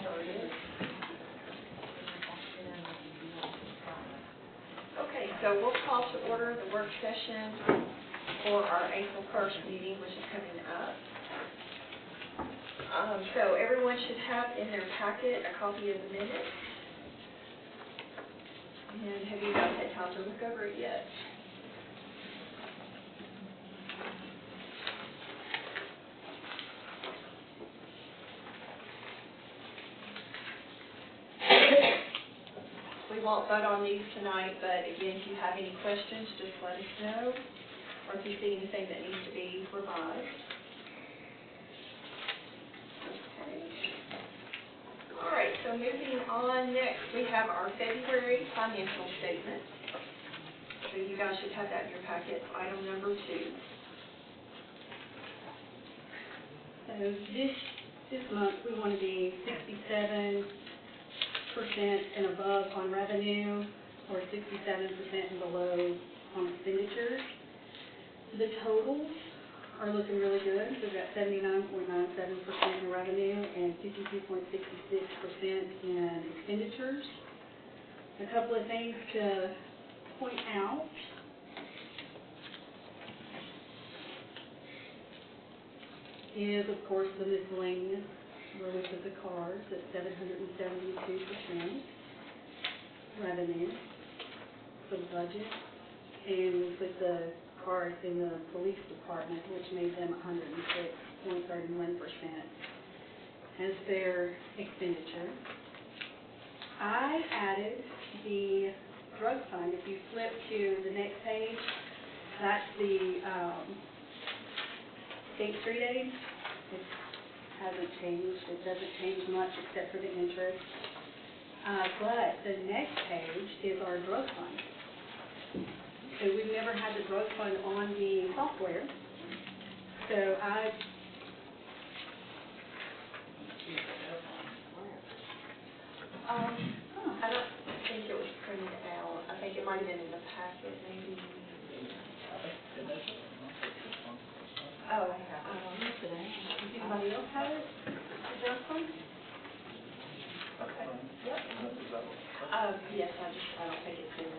started. Okay, so we'll call to order the work session for our April 1st meeting, which is coming up. So everyone should have in their packet a copy of the minutes. And have you guys had time to look over it yet? We won't vote on these tonight, but again, if you have any questions, just let us know, or if you see anything that needs to be revised. Okay. All right, so moving on, next we have our February financial statement. So you guys should have that in your packet, item number 2. So this month we want to be 67% and above on revenue, or 67% and below on expenditures. The totals are looking really good. So we've got 79.97% in revenue and 52.66% in expenditures. A couple of things to point out. Is, of course, the miscellaneous, where we put the cars at 772% revenue for the budget, and we put the cars in the police department, which made them 106.31% as their expenditure. I added the drug fund. If you flip to the next page, that's the State Street Aid. It hasn't changed. It doesn't change much except for the interest. But the next page is our drug fund. So we've never had the drug fund on the software. So I don't think it was printed out. I think it might have been in the packet, maybe. Oh, anybody else have it? The drug fund? Okay. Yep. Yes, I don't think it's in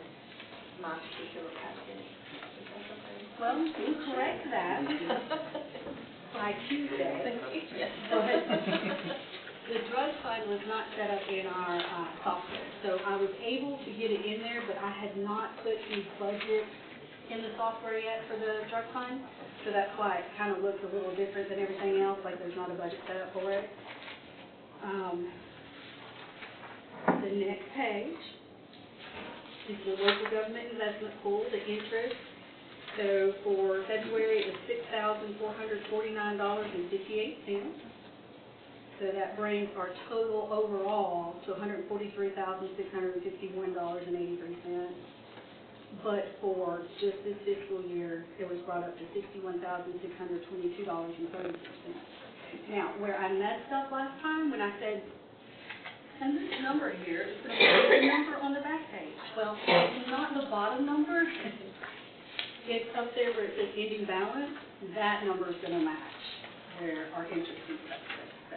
my particular packet. Well, we'll correct that by Tuesday. Yes. Go ahead. The drug fund was not set up in our software, so I was able to get it in there, but I had not put the budget in the software yet for the drug fund, so that's why it kind of looks a little different than everything else, like there's not a budget set up for it. The next page is the local government investment pool, the interest. So for February, it was $6,449.58. So that brings our total overall to $143,651.83. But for just this fiscal year, it was brought up to $61,622.36. Now, where I messed up last time when I said, and this number here is going to be the number on the back page. Well, it's not the bottom number. It's up there where it says ending balance. That number is going to match where our interest is set. So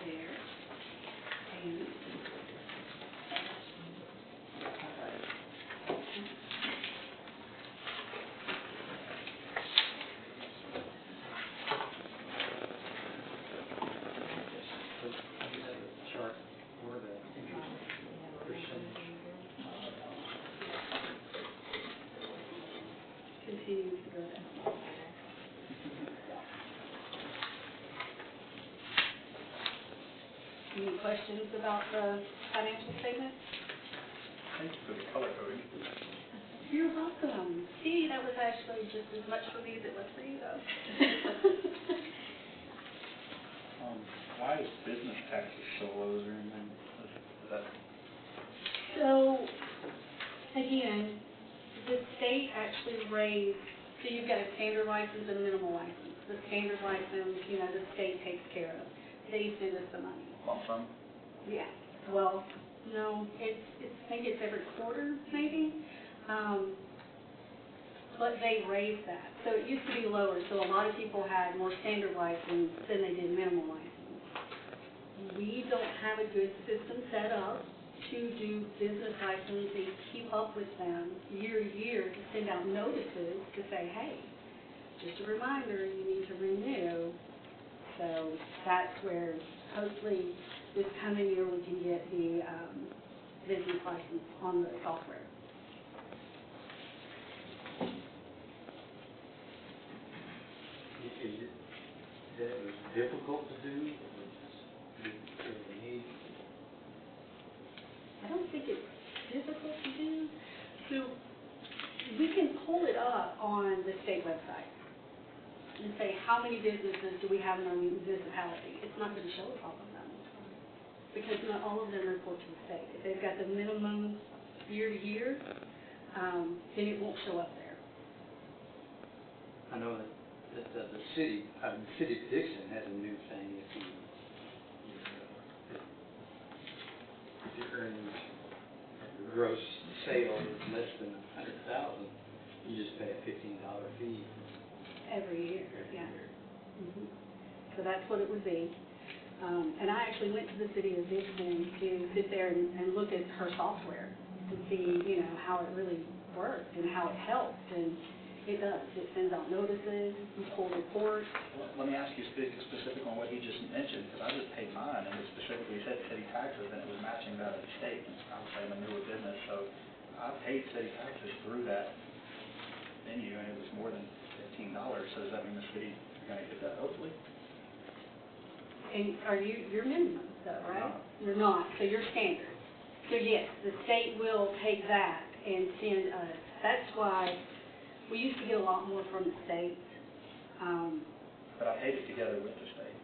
there. And continues to go down. Any questions about the financial statement? Thank you for the color coding. You're welcome. See, that was actually just as much for me as it was for you, though. Why is business taxes so low? Is there anything? Is that? So, again, the state actually raised, so you've got a standard license and a minimal license. The standard license, the state takes care of. They send us the money. Lump sum? Yeah. Well, no, I think it's every quarter, maybe. But they raised that. So it used to be lower. So a lot of people had more standard license than they did minimal license. we don't have a good system set up to do business licenses, keep up with them year to year, to send out notices to say, hey, just a reminder, you need to renew. So that's where hopefully this coming year we can get the business license on the software. Is it that it was difficult to do? Did you need? I don't think it's difficult to do. So we can pull it up on the state website and say, how many businesses do we have in our municipality? It's not going to show us all of them, because not all of them report to the state. If they've got the minimum year to year, then it won't show up there. I know that the city of Dixon has a new thing. If your earnings, your gross sale is less than 100,000, you just pay a $15 fee. Every year, yeah. Mm-hmm. So that's what it would be. And I actually went to the city of Dixon to sit there and look at her software and see, you know, how it really worked and how it helped. And it does. It sends out notices, you pull reports. Well, let me ask you specific on what he just mentioned, because I just paid mine, and it specifically said city taxes, and it was matching that of the state. And obviously, I'm a newer business, so I paid city taxes through that venue, and it was more than $15. So does that mean the city is going to get that, hopefully? And you're minimum though, right? I'm not. You're not, so you're standard. So yes, the state will take that and send us. That's why we used to get a lot more from the state. But I paid it together with the state.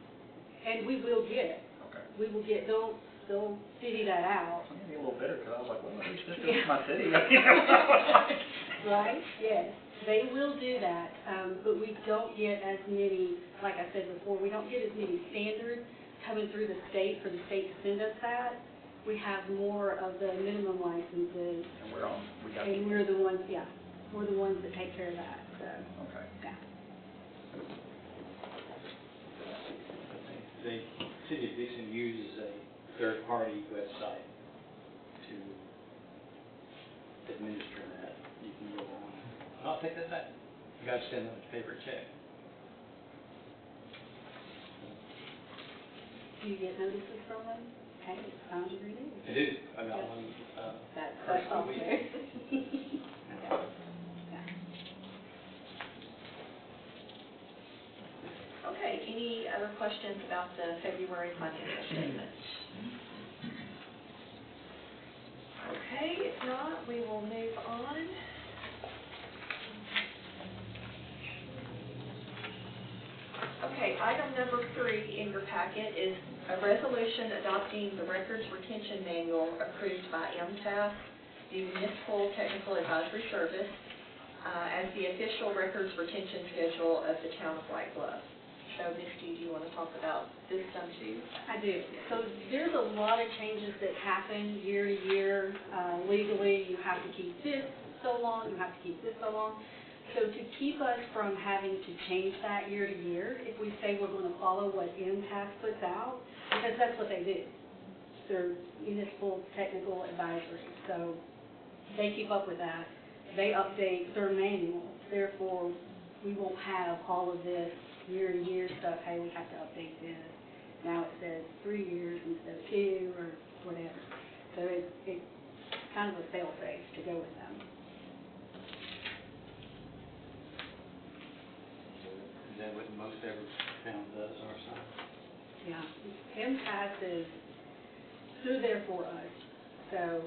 And we will get it. Okay. We will get, they'll divvy that out. I'm going to be a little bitter, because I was like, well, at least this Yeah. is my city. Right, yes. They will do that, but we don't get as many, like I said before, we don't get as many standards coming through the state for the state to send us that. We have more of the minimum licenses, And we got. and we're the ones, yeah, we're the ones that take care of that, so, Okay. yeah. The city of Dixon uses a third-party website to administer that. You can go on. I'll take that back. You got to send them a paper check. Do you get notices from them? Hey, it's time to renew. I do. I got Yep. one. That's all week. there. Yeah. Okay, any other questions about the February financial statements? Okay, if not, we will move on. Okay, item number 3 in your packet is a resolution adopting the Records Retention Manual approved by MTAS, the Municipal Technical Advisory Service, as the official records retention schedule of the town of White Bluff. So, Misty, do you want to talk about this some too? I do. So there's a lot of changes that happen year to year. Legally, you have to keep this so long, you have to keep this so long. So to keep us from having to change that year to year, if we say we're going to follow what MTAS puts out, because that's what they do. They're Municipal Technical Advisory. So they keep up with that. They update their manual. Therefore, we won't have all of this year-to-year stuff. Hey, we have to update this. Now it says 3 years instead of 2 or whatever. So it's kind of a fail-safe to go with them. Is that what most every town does or something? Yeah. MTAS is, they're there for us. So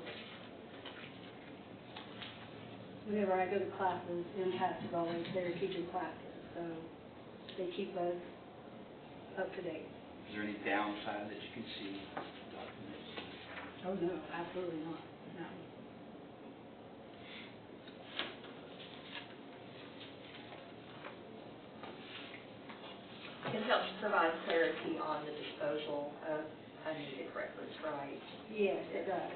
whenever I go to classes, MTAS is always there teaching classes. So they keep us up to date. Is there any downside that you can see documents? Oh, no, absolutely not. No. It helps provide clarity on the disposal of unneeded records, right? Yes, it does.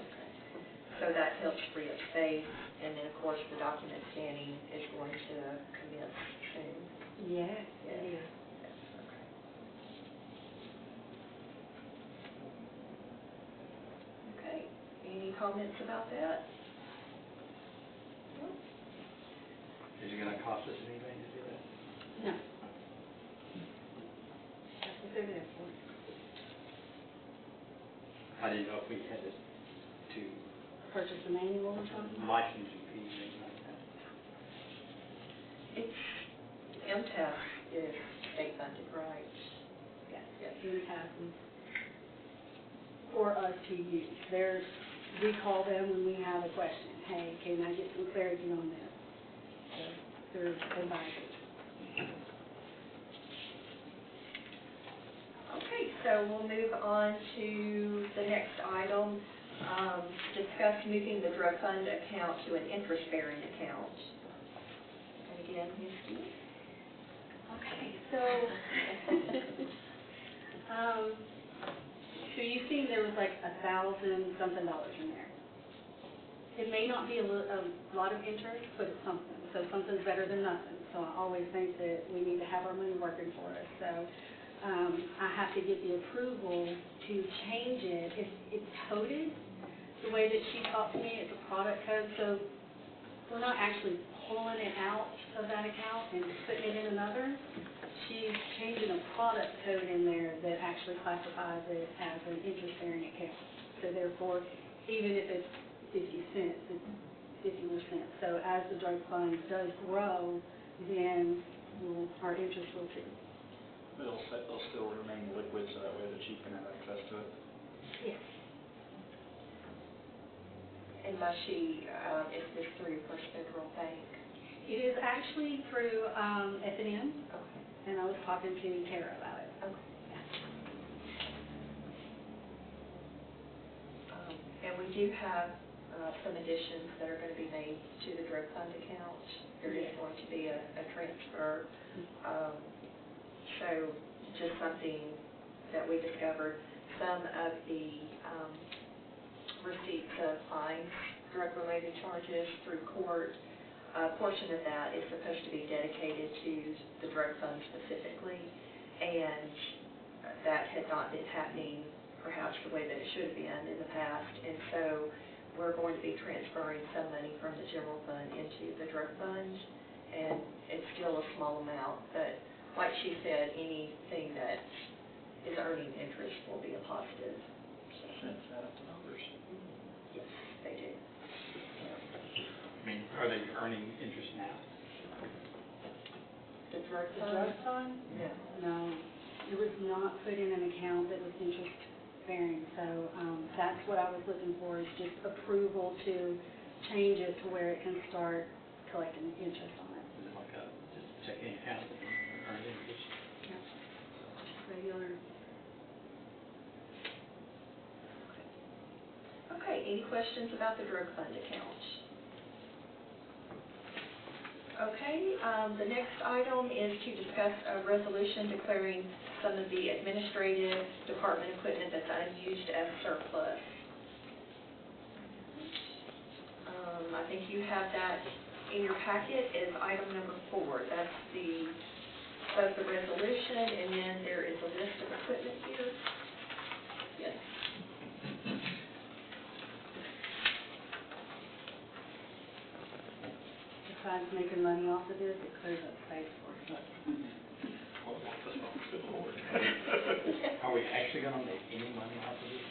So that helps free up space, and then, of course, the document scanning is going to commence soon. Yes, Yes. it is. Yes, okay. comments about that? Is it gonna cost us anything to do that? No. That's what they're there for. I didn't know if we had to Purchase a manual or something? licensing fees, anything like that. It's, MTS is state funded, right? Yes. Yes. It passes for us to use. We call them when we have a question. Hey, can I get some clarity on this? So they're advisors. Okay, so we'll move on to the next item, discuss moving the drug fund account to an interest-bearing account. And again, Ms. Key? Okay, so, so you seen there was like $1,000-something in there. It may not be a lot of interest, but it's something. So something's better than nothing. So I always think that we need to have our money working for us. So I have to get the approval to change it. It's coded the way that she talked to me. It's a product code. So we're not actually pulling it out of that account and putting it in another. She's changing a product code in there that actually classifies it as an interest-bearing account. So therefore, even if it's 50 cents, it's 50%. So as the drug fund does grow, then our interest will too. It'll still remain liquid, so that way the chief can have access to it. Yes. And is this through First Federal Bank? It is actually through F&M, Okay. and I was talking to Tara about it. Okay. And we do have some additions that are going to be made to the drug fund account. There is Yes. going to be a transfer. So just something that we discovered, some of the receipts of fines, drug-related charges through court, a portion of that is supposed to be dedicated to the drug fund specifically, and that had not been happening perhaps the way that it should have been in the past. And so we're going to be transferring some money from the general fund into the drug fund, and it's still a small amount, but like she said, anything that is earning interest will be a positive. Cents add up to numbers. Yes, they do. I mean, are they earning interest now? The drug The fund? drug fund? No. No, it was not put in an account that was interest-bearing. So that's what I was looking for, is just approval to change it to where it can start collecting interest on it. Is it like just a checking account that earns interest? Yeah. Just regular. Okay, any questions about the drug fund account? Okay, the next item is to discuss a resolution declaring some of the administrative department equipment that's unused as surplus. I think you have that in your packet as item number 4. That's both the resolution, and then there is a list of equipment here. Yes. Besides making money off of this, it clears up space for us. Are we actually gonna make any money off of this?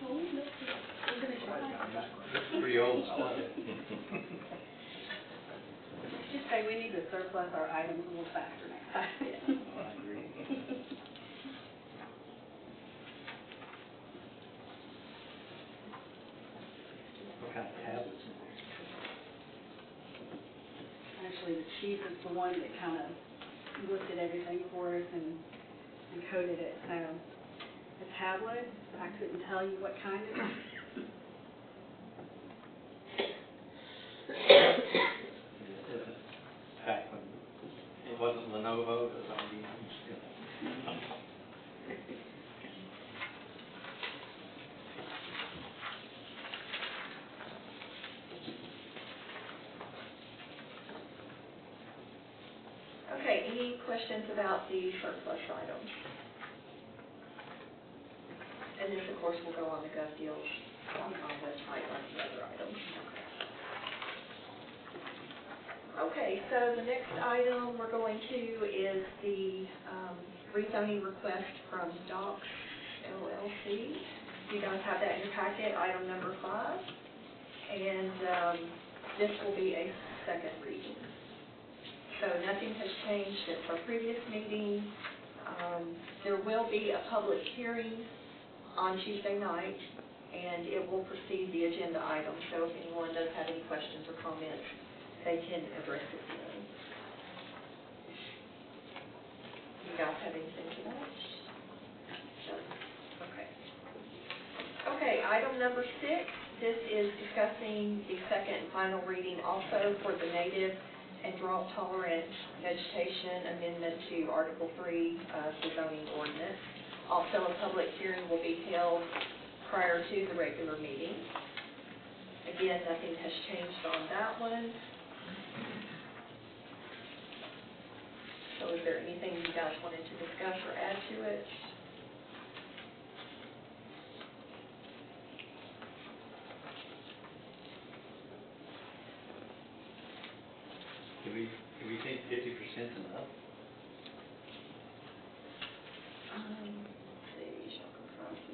We're gonna try. Pretty old stuff. Just say we need to surplus our items a little faster next time. Oh, I agree. What kind of tablets? Actually, the chief is the one that kind of looked at everything for us and coded it. So the tablet, I couldn't tell you what kind it was. Back when it wasn't Lenovo, it was IBM. Okay, any questions about the surplus items? And this, of course, will go on the Gov Deals on our website like the other items. Okay, so the next item we're going to is the rezoning request from Docs LLC. You guys have that in your packet, item number 5. And this will be a second reading. So nothing has changed since our previous meeting. There will be a public hearing on Tuesday night, and it will precede the agenda item. So if anyone does have any questions or comments, they can address it then. You guys have anything to add? No? Okay. Okay, item number 6. This is discussing the second and final reading also for the native and drought-tolerant vegetation amendment to Article 3 of the zoning ordinance. Also, a public hearing will be held prior to the regular meeting. Again, nothing has changed on that one. So is there anything you guys wanted to discuss or add to it? Do we think 50% enough? Let's see, shall comprise 50%.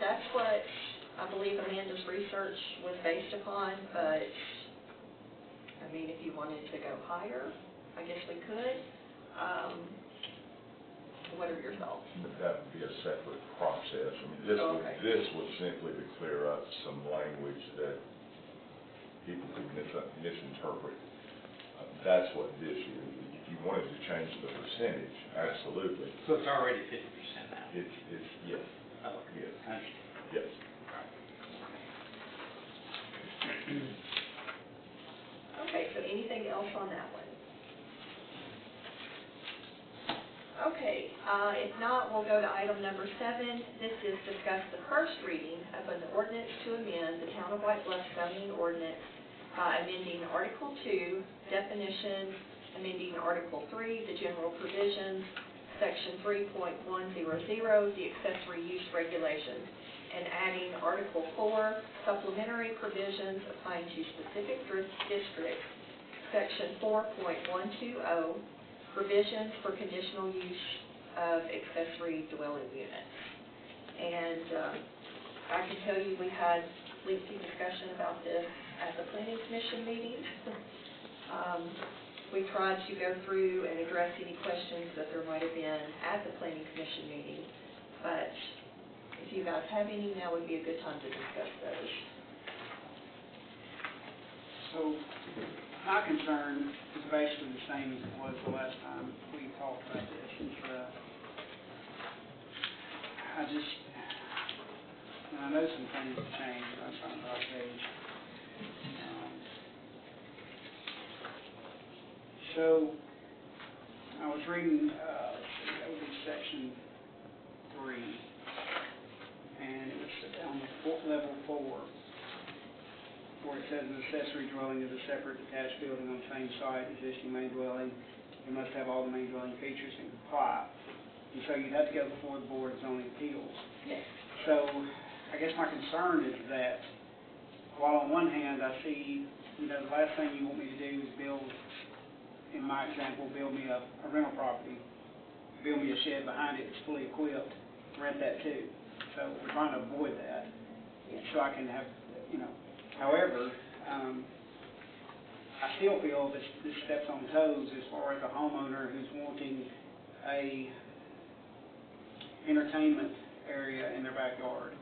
That's what I believe Amanda's research was based upon, but, I mean, if you wanted to go higher, I guess we could. What are your thoughts? But that would be a separate process. I mean, this would simply to clear up some language that people could misinterpret. That's what this is. If you wanted to change the percentage, absolutely. So it's already 50% now? It's, yes, Oh, okay. yes, I understand. yes. Okay, so anything else on that one? Okay, if not, we'll go to item number 7. This is discuss the first reading of an ordinance to amend the Town of White Bluff zoning ordinance by amending Article 2, definitions, amending Article 3, the general provisions, Section 3.100, the accessory use regulations, and adding Article 4, supplementary provisions applying to specific districts, Section 4.120, provisions for conditional use of accessory dwelling units. And I can tell you we had lengthy discussion about this at the Planning Commission meeting. We tried to go through and address any questions that there might have been at the Planning Commission meeting, but if you guys have any, now would be a good time to discuss those. So, my concern is basically the same as it was the last time we talked about this. I know some things have changed, I'm trying to write page. So, I was reading, that would be section 3, and it was on level 4, where it says an accessory dwelling is a separate detached building on the same site, existing main dwelling. It must have all the main dwelling features and comply. And so you'd have to go before the Board of Zoning Appeals. Yes. So I guess my concern is that while on one hand I see, the last thing you want me to do is build, in my example, build me a rental property, build me a shed behind it that's fully equipped, rent that too. So we're trying to avoid that. Yes. So I can have, however, I still feel this steps on toes as far as a homeowner who's wanting a entertainment area in their backyard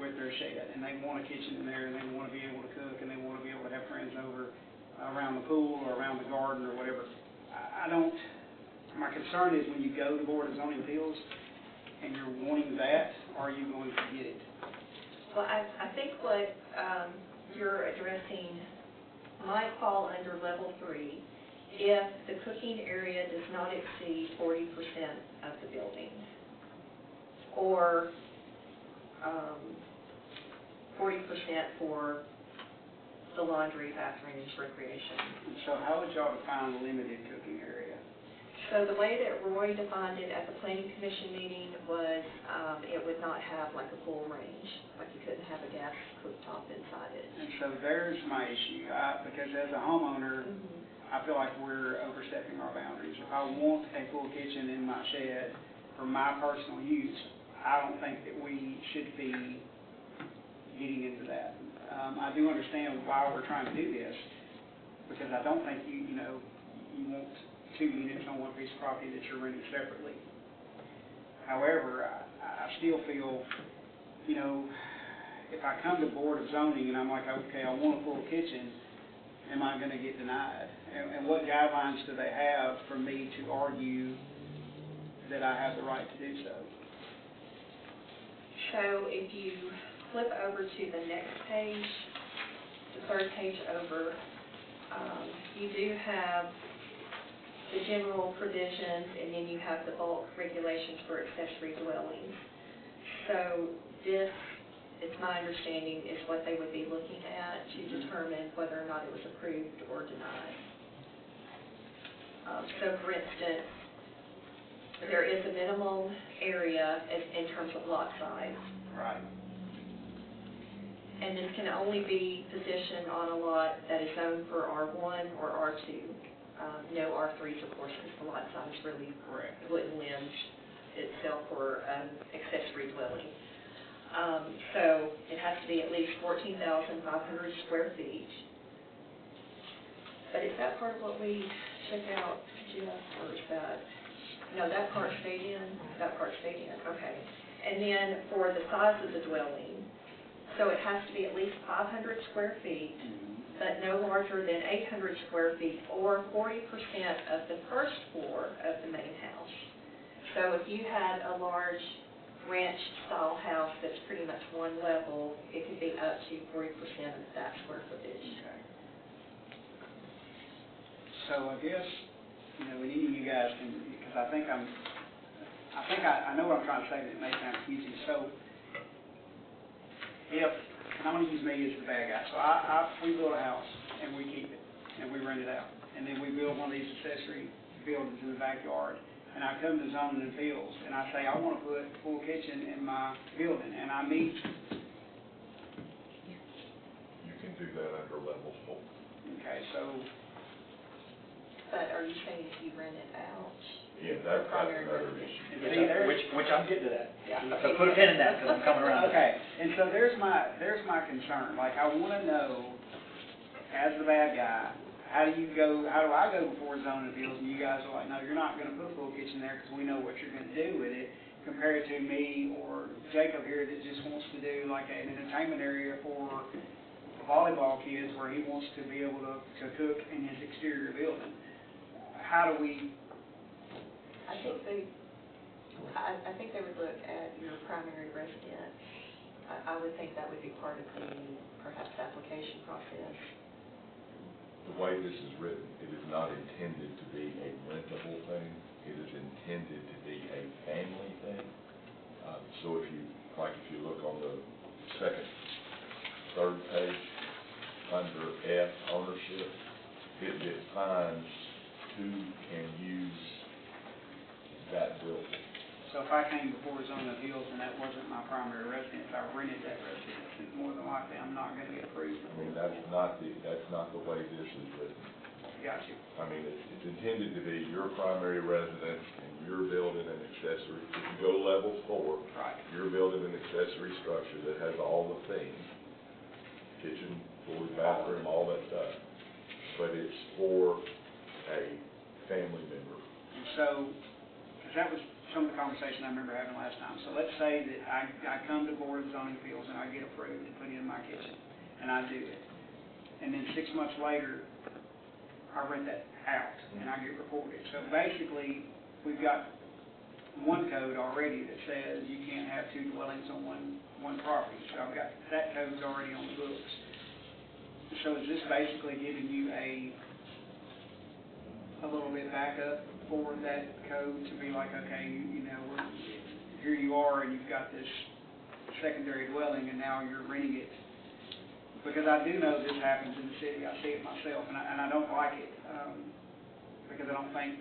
with their shed, and they want a kitchen in there, and they want to be able to cook, and they want to be able to have friends over around the pool or around the garden or whatever. My concern is when you go to Board of Zoning Appeals and you're wanting that, are you going to get it? Well, I think what you're addressing might fall under level 3 if the cooking area does not exceed 40% of the building, or 40% for the laundry, bathrooms, recreation. And so how would y'all define limited cooking area? So the way that Roy defined it at the planning commission meeting was, it would not have like a full range, like you couldn't have a gas cooktop inside it. And so there's my issue, because as a homeowner, I feel like we're overstepping our boundaries. If I want a full kitchen in my shed for my personal use, I don't think that we should be getting into that. I do understand why we're trying to do this, because I don't think you want 2 units on one piece of property that you're renting separately. However, I still feel, if I come to Board of Zoning and I'm like, okay, I want a full kitchen, am I going to get denied? And what guidelines do they have for me to argue that I have the right to do so? So if you flip over to the next page, the third page over, you do have the general provisions, and then you have the bulk regulations for accessory dwellings. So this, it's my understanding, is what they would be looking at to determine whether or not it was approved or denied. So for instance, there is a minimum area in terms of lot size. Right. And this can only be positioned on a lot that is zoned for R1 or R2. No R3s, of course, since the lot size really Correct. wouldn't lend itself for an accessory dwelling. So it has to be at least 14,500 square feet. But is that part of what we took out, Jeff, or is that? No, that part stayed in. That part stayed in. Okay. And then for the size of the dwelling, so it has to be at least 500 square feet, but no larger than 800 square feet, or 40% of the first floor of the main house. So if you had a large ranch-style house that's pretty much one level, it could be up to 40% of that square footage. Okay. So I guess, any of you guys can, because I think I know what I'm trying to say, but it may sound confusing. So and I'm going to use me as the bad guy. So we build a house, and we keep it, and we rent it out. And then we build one of these accessory buildings in the backyard. And I come to zoning and appeals, and I say, I want to put a full kitchen in my building, and I meet. You can do that under level 4. Okay, so. But are you saying if you rent it out? Yeah, that's another issue. Which I'm getting to that. Yeah. So put a pin in that, because I'm coming around. Okay, and so there's my concern. Like, I want to know, as the bad guy, how do I go before zoning appeals, and you guys are like, no, you're not going to put a full kitchen there because we know what you're going to do with it, compared to me or Jacob here that just wants to do like an entertainment area for volleyball kids where he wants to be able to cook in his exterior building. How do we? I think they would look at your primary residence. I would think that would be part of the, perhaps, application process. The way this is written, it is not intended to be a rentable thing. It is intended to be a family thing. So if you look on the third page, under F, ownership, it defines who can use that building. So if I came before zoning appeals and that wasn't my primary residence, I rented that residence, and more than likely I'm not going to get approved. I mean, that's not the way this is written. Got you. I mean, it's intended to be your primary residence, and you're building an accessory. If you go level 4, Right. you're building an accessory structure that has all the things, kitchen, floor, bathroom, all that stuff. But it's for a family member. And so, because that was some of the conversation I remember having last time. So let's say that I come to Board of Zoning Appeals and I get approved to put it in my kitchen, and I do it. And then 6 months later, I rent that out, and I get reported. So basically, we've got one code already that says you can't have 2 dwellings on one property. So I've got, that code's already on the books. So is this basically giving you a little bit backup for that code to be like, okay, here you are, and you've got this secondary dwelling, and now you're renting it? Because I do know this happens in the city. I see it myself, and I don't like it, because I don't think,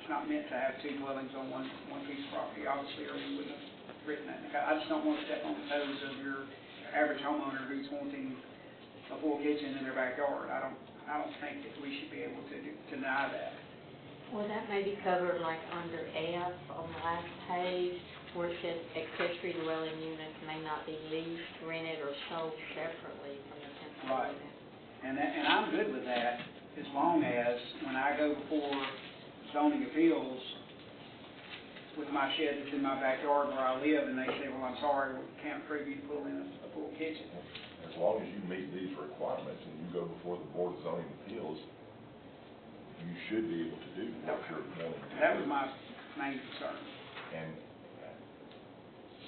it's not meant to have two dwellings on one piece of property, obviously, or we wouldn't have written that. I just don't want to step on the toes of your average homeowner who's wanting a full kitchen in their backyard. I don't think that we should be able to deny that. Well, that may be covered like under F on the last page, where it says accessory dwelling units may not be leased, rented, or sold separately from the principal Right. unit. And I'm good with that, as long as when I go before zoning appeals with my shed that's in my backyard where I live, and they say, well, I'm sorry, we can't approve you to pull in a full kitchen. As long as you meet these requirements and you go before the Board of Zoning Appeals, you should be able to do what you're wanting to do. That was my main concern. And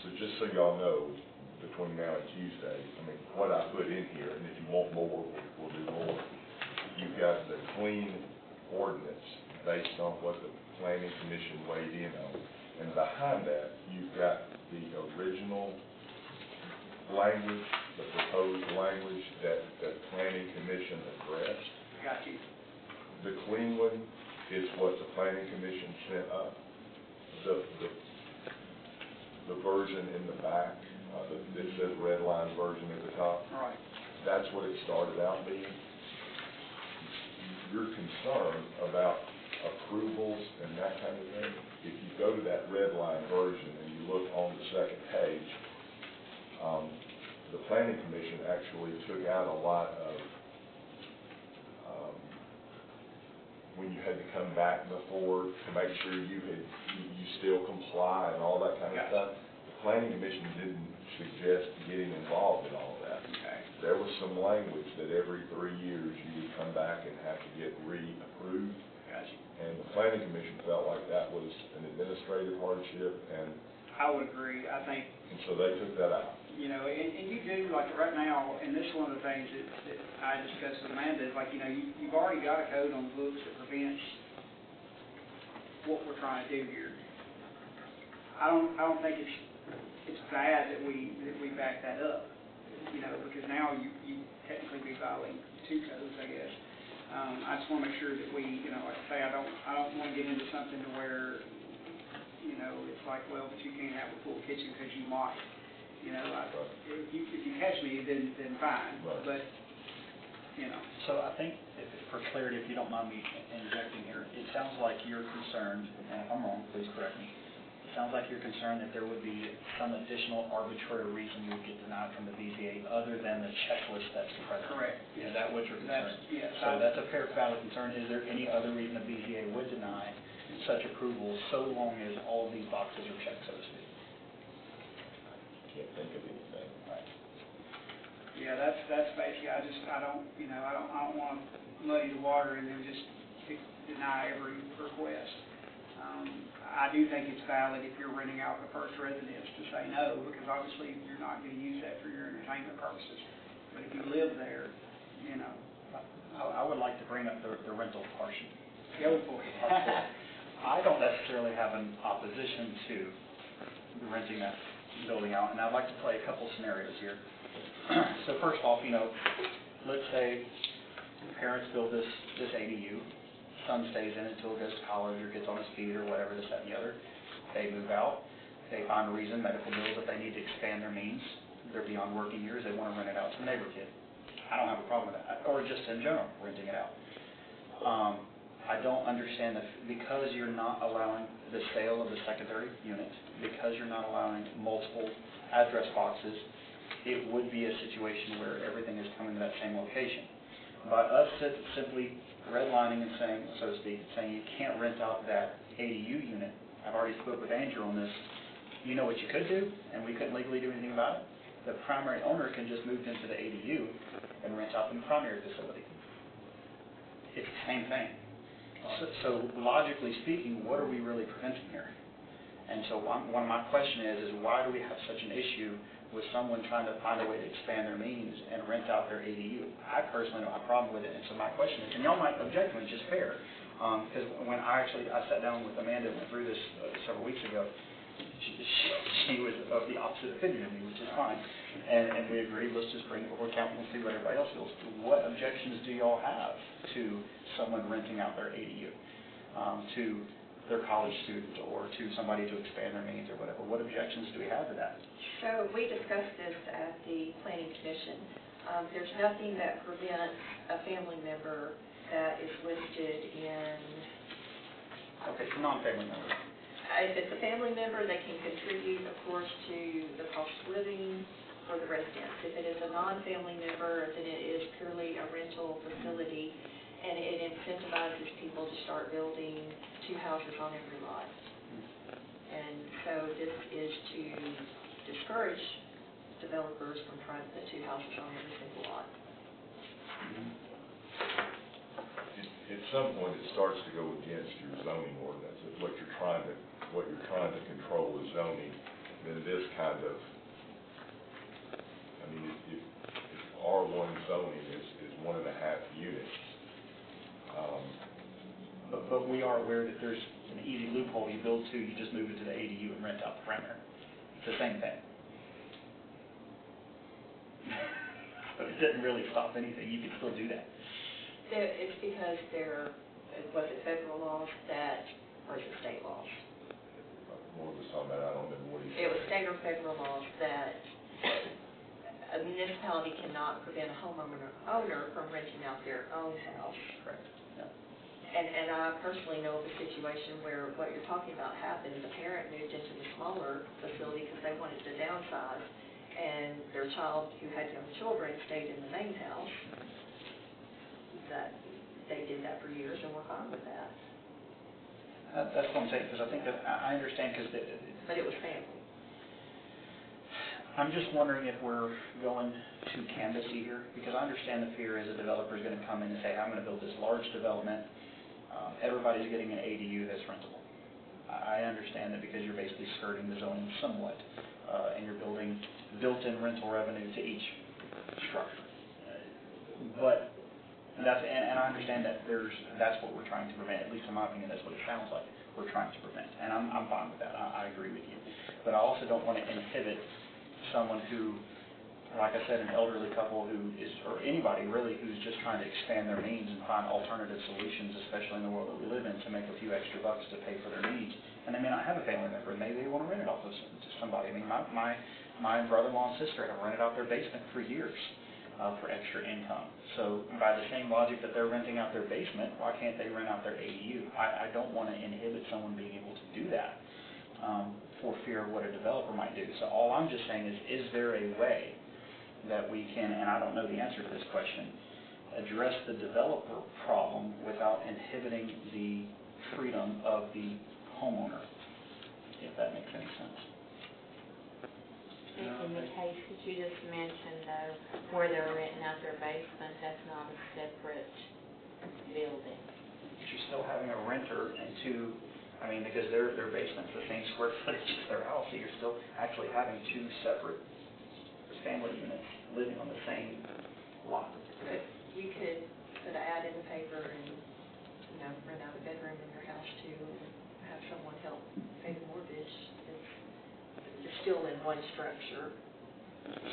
so just so y'all know, between now and Tuesday, I mean, what I put in here, and if you want more, we'll do more. You've got the clean ordinance based on what the Planning Commission weighed in on. And behind that, you've got the original language, the proposed language that the Planning Commission addressed. Got you. The clean one is what the Planning Commission sent up. The version in the back, that says red line version at the top, All right. that's what it started out being. Your concern about approvals and that kind of thing, if you go to that red line version and you look on the second page, the Planning Commission actually took out a lot of when you had to come back before to make sure you still comply and all that kind of stuff. The Planning Commission didn't suggest getting involved in all of that. Okay. There was some language that every 3 years you would come back and have to get reapproved. Got you. And the Planning Commission felt like that was an administrative hardship, and I would agree. I think, so they took that out. you know, and you do, like right now, and this is one of the things that I discussed with Amanda, is like, you know, you've already got a code on the books that prevents what we're trying to do here. I don't think it's bad that we back that up, you know, because now you technically be violating two codes, I guess. I just want to make sure that we, you know, like I say, I don't want to get into something to where, you know, it's like, well, but you can't have a full kitchen because you might. You know, if you catch me, then fine. Right. But, you know. So I think, for clarity, if you don't mind me interjecting here, it sounds like you're concerned, and if I'm wrong, please correct me. It sounds like you're concerned that there would be some additional arbitrary reason you would get denied from the BZA other than the checklist that's present. Correct. Is that what you're concerned? Yes. So that's a fair, valid concern. Is there any other reason the BZA would deny such approval so long as all of these boxes are checked, so to speak? Can't think of anything. Right. Yeah, that's basically, I don't want to muddy the water and then just deny every request. I do think it's valid if you're renting out the first residence to say no, because obviously you're not going to use that for your entertainment purposes. But if you live there, you know. I would like to bring up the rental portion. Go for it. I don't necessarily have an opposition to renting that building out, and I'd like to play a couple scenarios here. So first off, you know, let's say parents build this ADU, son stays in it until it goes to college or gets on his feet or whatever, this, that, and the other. They move out, they find a reason, medical bills, if they need to expand their means, they're beyond working years, they want to rent it out to a neighbor kid. I don't have a problem with that, or just in general, renting it out. I don't understand that because you're not allowing the sale of the secondary unit, because you're not allowing multiple address boxes, it would be a situation where everything is coming to that same location. By us simply redlining and saying, so to speak, saying you can't rent out that ADU unit, I've already spoke with Andrew on this, you know what you could do, and we couldn't legally do anything about it? The primary owner can just move into the ADU and rent out the primary facility. It's the same thing. So logically speaking, what are we really preventing here? And so one of my question is why do we have such an issue with someone trying to find a way to expand their means and rent out their ADU? I personally don't have a problem with it, and so my question is, and y'all might object to it, which is fair, because when I sat down with Amanda and went through this several weeks ago, she was of the opposite opinion of me, which is fine, and we agreed, let's just bring it before council and see what everybody else feels. What objections do y'all have to someone renting out their ADU? To their college student or to somebody to expand their means or whatever. What objections do we have to that? So we discussed this at the planning commission. There's nothing that prevents a family member that is listed in, Okay, so non-family member. if it's a family member, they can contribute, of course, to the cost of living for the residents. If it is a non-family member, then it is purely a rental facility, and it incentivizes people to start building 2 houses on every lot. And so this is to discourage developers from trying to put 2 houses on every single lot. At some point, it starts to go against your zoning ordinance. If what you're trying to control is zoning, then this kind of, I mean, if R1 zoning is 1.5 units, But we are aware that there's an easy loophole. You build 2, you just move it to the ADU and rent out the renter. It's the same thing. But it doesn't really stop anything. You can still do that. It's because was it federal laws that, or is it state laws? more was talking about, I don't remember what he said. It was state or federal laws that a municipality cannot prevent a owner from renting out their own house. Correct. Yeah. And I personally know of a situation where what you're talking about happened. The parent moved into the smaller facility because they wanted to downsize, and their child, who had young children, stayed in the main house. That they did that for years and were fine with that. That's what I'm saying, because I think that, I understand, because But it was family. I'm just wondering if we're going too canvassy here, because I understand the fear is a developer is going to come in and say, I'm going to build this large development, everybody's getting an ADU that's rentable. I understand that because you're basically skirting the zoning somewhat, and you're building built-in rental revenue to each structure. But that's, and I understand that that's what we're trying to prevent, at least in my opinion, that's what it sounds like we're trying to prevent, and I'm fine with that, I agree with you. But I also don't want to inhibit someone who, like I said, an elderly couple who is, or anybody really, who's just trying to expand their means and find alternative solutions, especially in the world that we live in, to make a few extra bucks to pay for their needs. And they may not have a family member, and maybe they want to rent it off of to somebody. I mean, my brother-in-law and sister have rented out their basement for years for extra income. So by the same logic that they're renting out their basement, why can't they rent out their ADU? I don't want to inhibit someone being able to do that for fear of what a developer might do. So all I'm just saying is there a way that we can, and I don't know the answer to this question, address the developer problem without inhibiting the freedom of the homeowner, if that makes any sense. In the case that you just mentioned, though, where they're renting out their basement, that's not a separate building. You're still having a renter and two, I mean, because their basement's the same square footage as their house, so you're still actually having 2 separate family units living on the same lot. But you could put an ad in the paper and, rent out a bedroom in your house too, and have someone help pay the mortgage. You're still in one structure.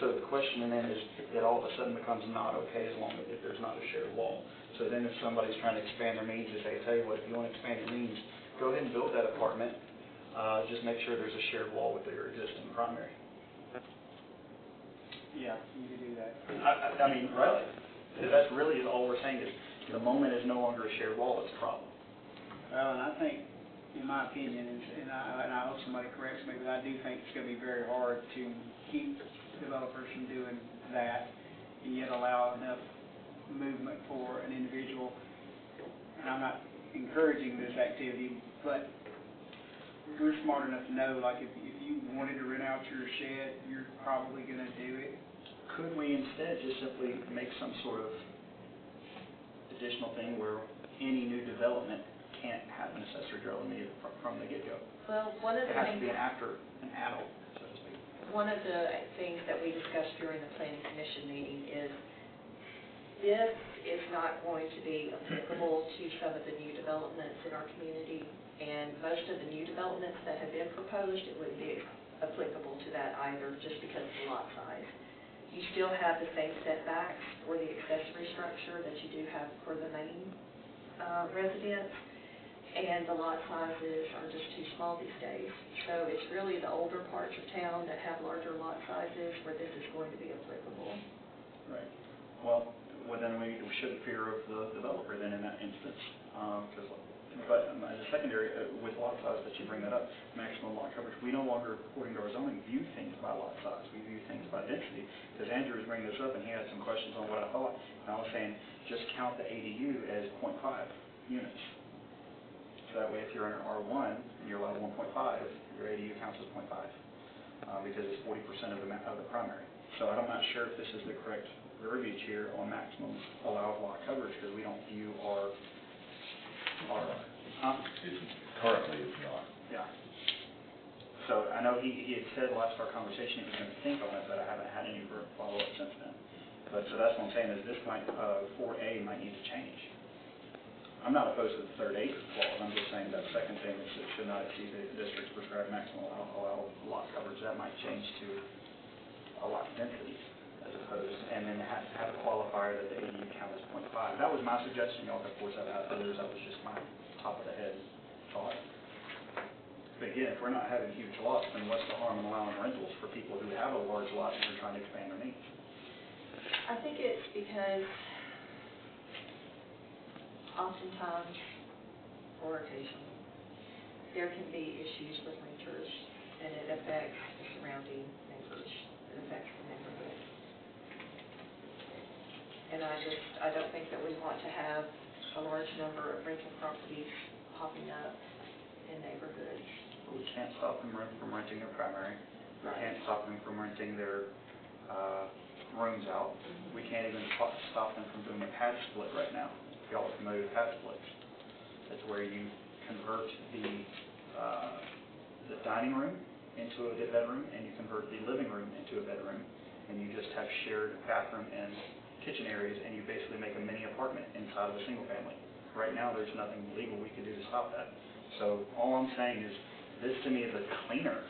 So the question then is, it all of a sudden becomes not okay as long as if there's not a shared wall. So then if somebody's trying to expand their means, they say, tell you what, if you want to expand your means, go ahead and build that apartment, just make sure there's a shared wall with your existing primary. Yeah, you could do that. I mean, really, because that's really all we're saying is the moment is no longer a shared wall, it's a problem. Well, and I think, in my opinion, and I hope somebody corrects me, but I do think it's going to be very hard to keep developers from doing that and yet allow enough movement for an individual. And I'm not encouraging this activity, but we're smart enough to know, like, if you wanted to rent out your shed, you're probably going to do it. Could we instead just simply make some sort of additional thing where any new development can't have an accessory dwelling unit from the get-go? Well, one of It the has to things, be an add-on, so to speak. one of the things that we discussed during the planning commission meeting is this is not going to be applicable to some of the new developments in our community, and most of the new developments that have been proposed, it wouldn't be applicable to that either, just because of the lot size. You still have the same setbacks for the accessory structure that you do have for the main residence, and the lot sizes are just too small these days. So it's really the older parts of town that have larger lot sizes where this is going to be applicable. Right. Well, then we should fear of the developer then in that instance, but as a secondary, with lot size that you bring that up, maximum lot coverage, we no longer, according to our zoning, view things by lot size. We view things by density, because Andrew was bringing this up and he had some questions on what I thought, and I was saying, just count the ADU as 0.5 units. So that way, if you're in an R1 and you're allowed 1.5, your ADU counts as 0.5, because it's 40% of the primary. So I'm not sure if this is the correct verbiage here on maximum allowable lot coverage, because we don't view our Currently, it's not. yeah. So I know he had said last our conversation he was going to think on it, but I haven't had any follow-up since then. But so that's what I'm saying is this might, 4A might need to change. I'm not opposed to the third acre clause. I'm just saying that second thing is it should not exceed the district's prescribed maximum allowable lot coverage. That might change to a lot density as opposed, and then have a qualifier that the ADU count is 0.5. That was my suggestion. Y'all, of course, have had others. That was just my top of the head thought. But again, if we're not having huge lots, then what's the harm in allowing rentals for people who have a large lot and are trying to expand their needs? I think it's because oftentimes, or occasionally, there can be issues with renters, and it affects the surrounding neighbors. It affects the neighborhood. And I don't think that we want to have a large number of rental properties popping up in neighborhoods. But we can't stop them from renting their primary. We can't stop them from renting their rooms out. We can't even stop them from doing a pad split right now. If y'all are familiar with pad splits, that's where you convert the dining room into a bedroom, and you convert the living room into a bedroom, and you just have shared bathroom and kitchen areas, and you basically make a mini apartment inside of a single family. Right now, there's nothing legal we can do to stop that. So all I'm saying is, this to me is a cleaner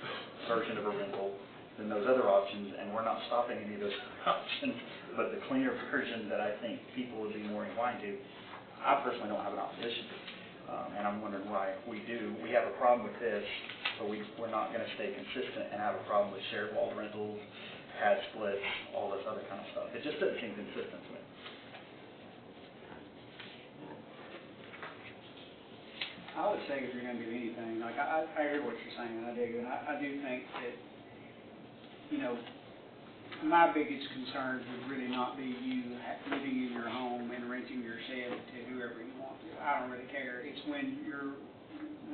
version of a rental than those other options, and we're not stopping any of those options, but the cleaner version that I think people would be more inclined to. I personally don't have an opposition, and I'm wondering why we do. We have a problem with this, but we're not going to stay consistent and have a problem with shared wall rentals, pad splits, all this other kind of stuff. It just doesn't seem consistent to me. I would say if you're going to do anything, like I hear what you're saying, and I do, and I do think that, you know, my biggest concern would really not be you living in your home and renting your shed to whoever you want to. I don't really care. It's when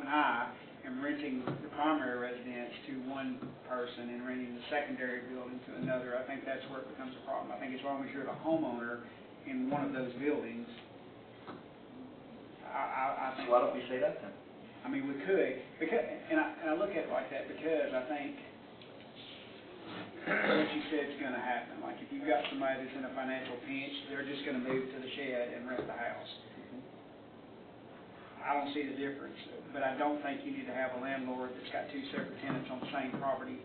I am renting the primary residence to one person and renting the secondary building to another. I think that's where it becomes a problem. I think as long as you're the homeowner in one of those buildings, I think. So why don't we say that then? I mean, we could, because, and I look at it like that because I think what you said is going to happen. Like if you've got somebody that's in a financial pinch, they're just going to move to the shed and rent the house. I don't see the difference, but I don't think you need to have a landlord that's got two separate tenants on the same property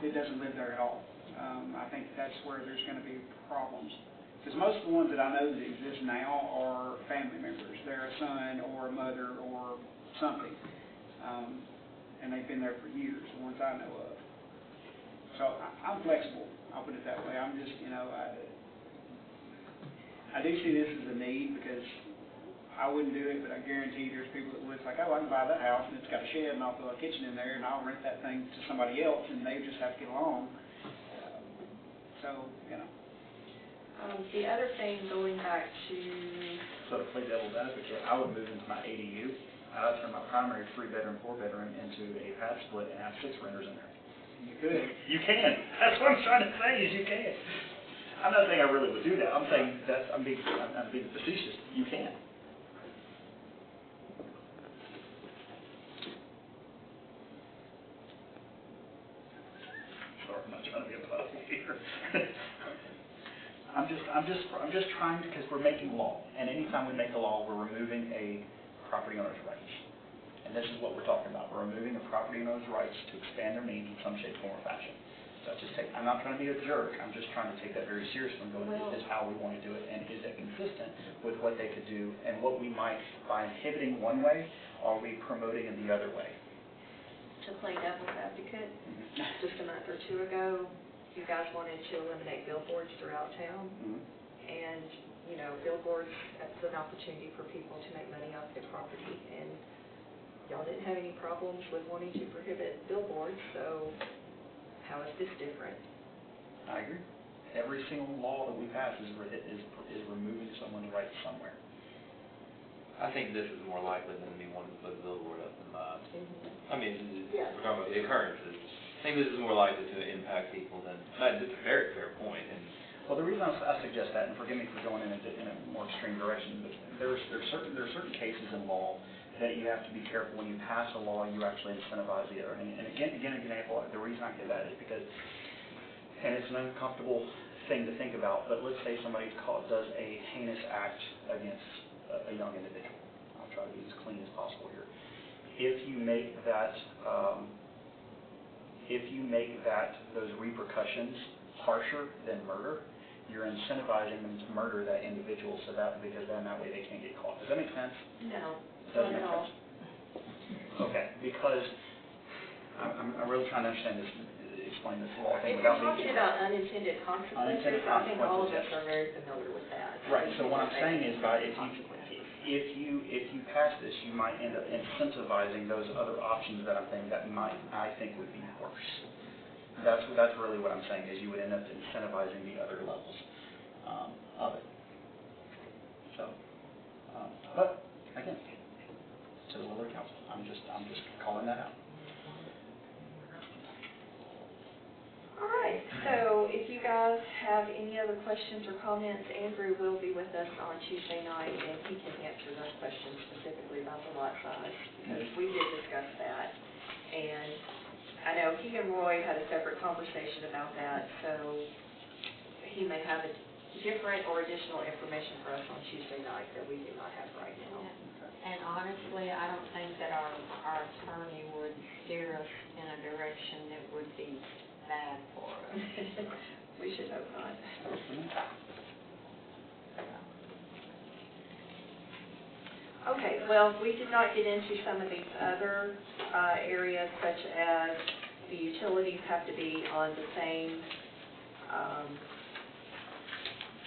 that doesn't live there at all. I think that's where there's going to be problems. Because most of the ones that I know that exist now are family members. They're a son or a mother or something, and they've been there for years, the ones I know of. So I'm flexible, I'll put it that way. I'm just, you know, I do see this as a need because I wouldn't do it, but I guarantee there's people that would. It's like, oh, I can buy that house and it's got a shed and I'll throw a kitchen in there and I'll rent that thing to somebody else and they just have to get along. So, you know. The other thing, going back to... So to play devil's advocate, I would move into my ADU. I would turn my primary 3-bedroom, 4-bedroom into a pad split and have 6 renters in there. You could. You can. That's what I'm trying to say is you can. I'm not saying I really would do that. I'm saying that I'm being facetious. You can. Sorry, I'm not trying to be a puppy here. I'm just trying to, because we're making law, and anytime we make a law, we're removing a property owner's rights. And this is what we're talking about. We're removing a property owner's rights to expand their needs in some shape, form, or fashion. I'm not trying to be a jerk, I'm just trying to take that very seriously and go, Well- this is how we want to do it, and is it consistent with what they could do, and what we might, by inhibiting one way, are we promoting in the other way? To play devil's advocate, Mm-hmm. just a month or two ago, you guys wanted to eliminate billboards throughout town. Mhm. And, you know, billboards, that's an opportunity for people to make money off their property. And y'all didn't have any problems with wanting to prohibit billboards, so how is this different? I agree. Every single law that we pass is removing someone's right somewhere. I think this is more likely than me wanting to put a billboard up in my, I mean, Yeah. we're talking about the occurrences. I think this is more likely to impact people than, it's a very fair point, and Well, the reason I suggest that, and forgive me for going in a more extreme direction, but there are certain cases in law that you have to be careful when you pass a law, you actually incentivize the other. And again, an example, the reason I give that is because, and it's an uncomfortable thing to think about, but let's say somebody does a heinous act against a young individual. I'll try to be as clean as possible here. If you make that, those repercussions harsher than murder, you're incentivizing them to murder that individual because then that way they can't get caught. Does that make sense? No, Does not it at make all. sense? Okay, because I'm really trying to understand this, explain this law thing If without you're being. talking about unintended consequences, Unintended I think all of us consequences, are very familiar with that. Right, so what I'm saying is, Consequences. if you pass this, you might end up incentivizing those other options that I'm saying that I think would be worse. That's really what I'm saying, is you would end up incentivizing the other levels of it. So, but again, to the will of the council, I'm just calling that out. All right, so if you guys have any other questions or comments, Andrew will be with us on Tuesday night, and he can answer those questions specifically about the lot size, because we did discuss that. And I know he and Roy had a separate conversation about that, so he may have a different or additional information for us on Tuesday night that we do not have right now. And honestly, I don't think that our attorney would steer us in a direction that would be bad for us. We should hope not. Okay, well, we did not get into some of these other areas, such as the utilities have to be on the same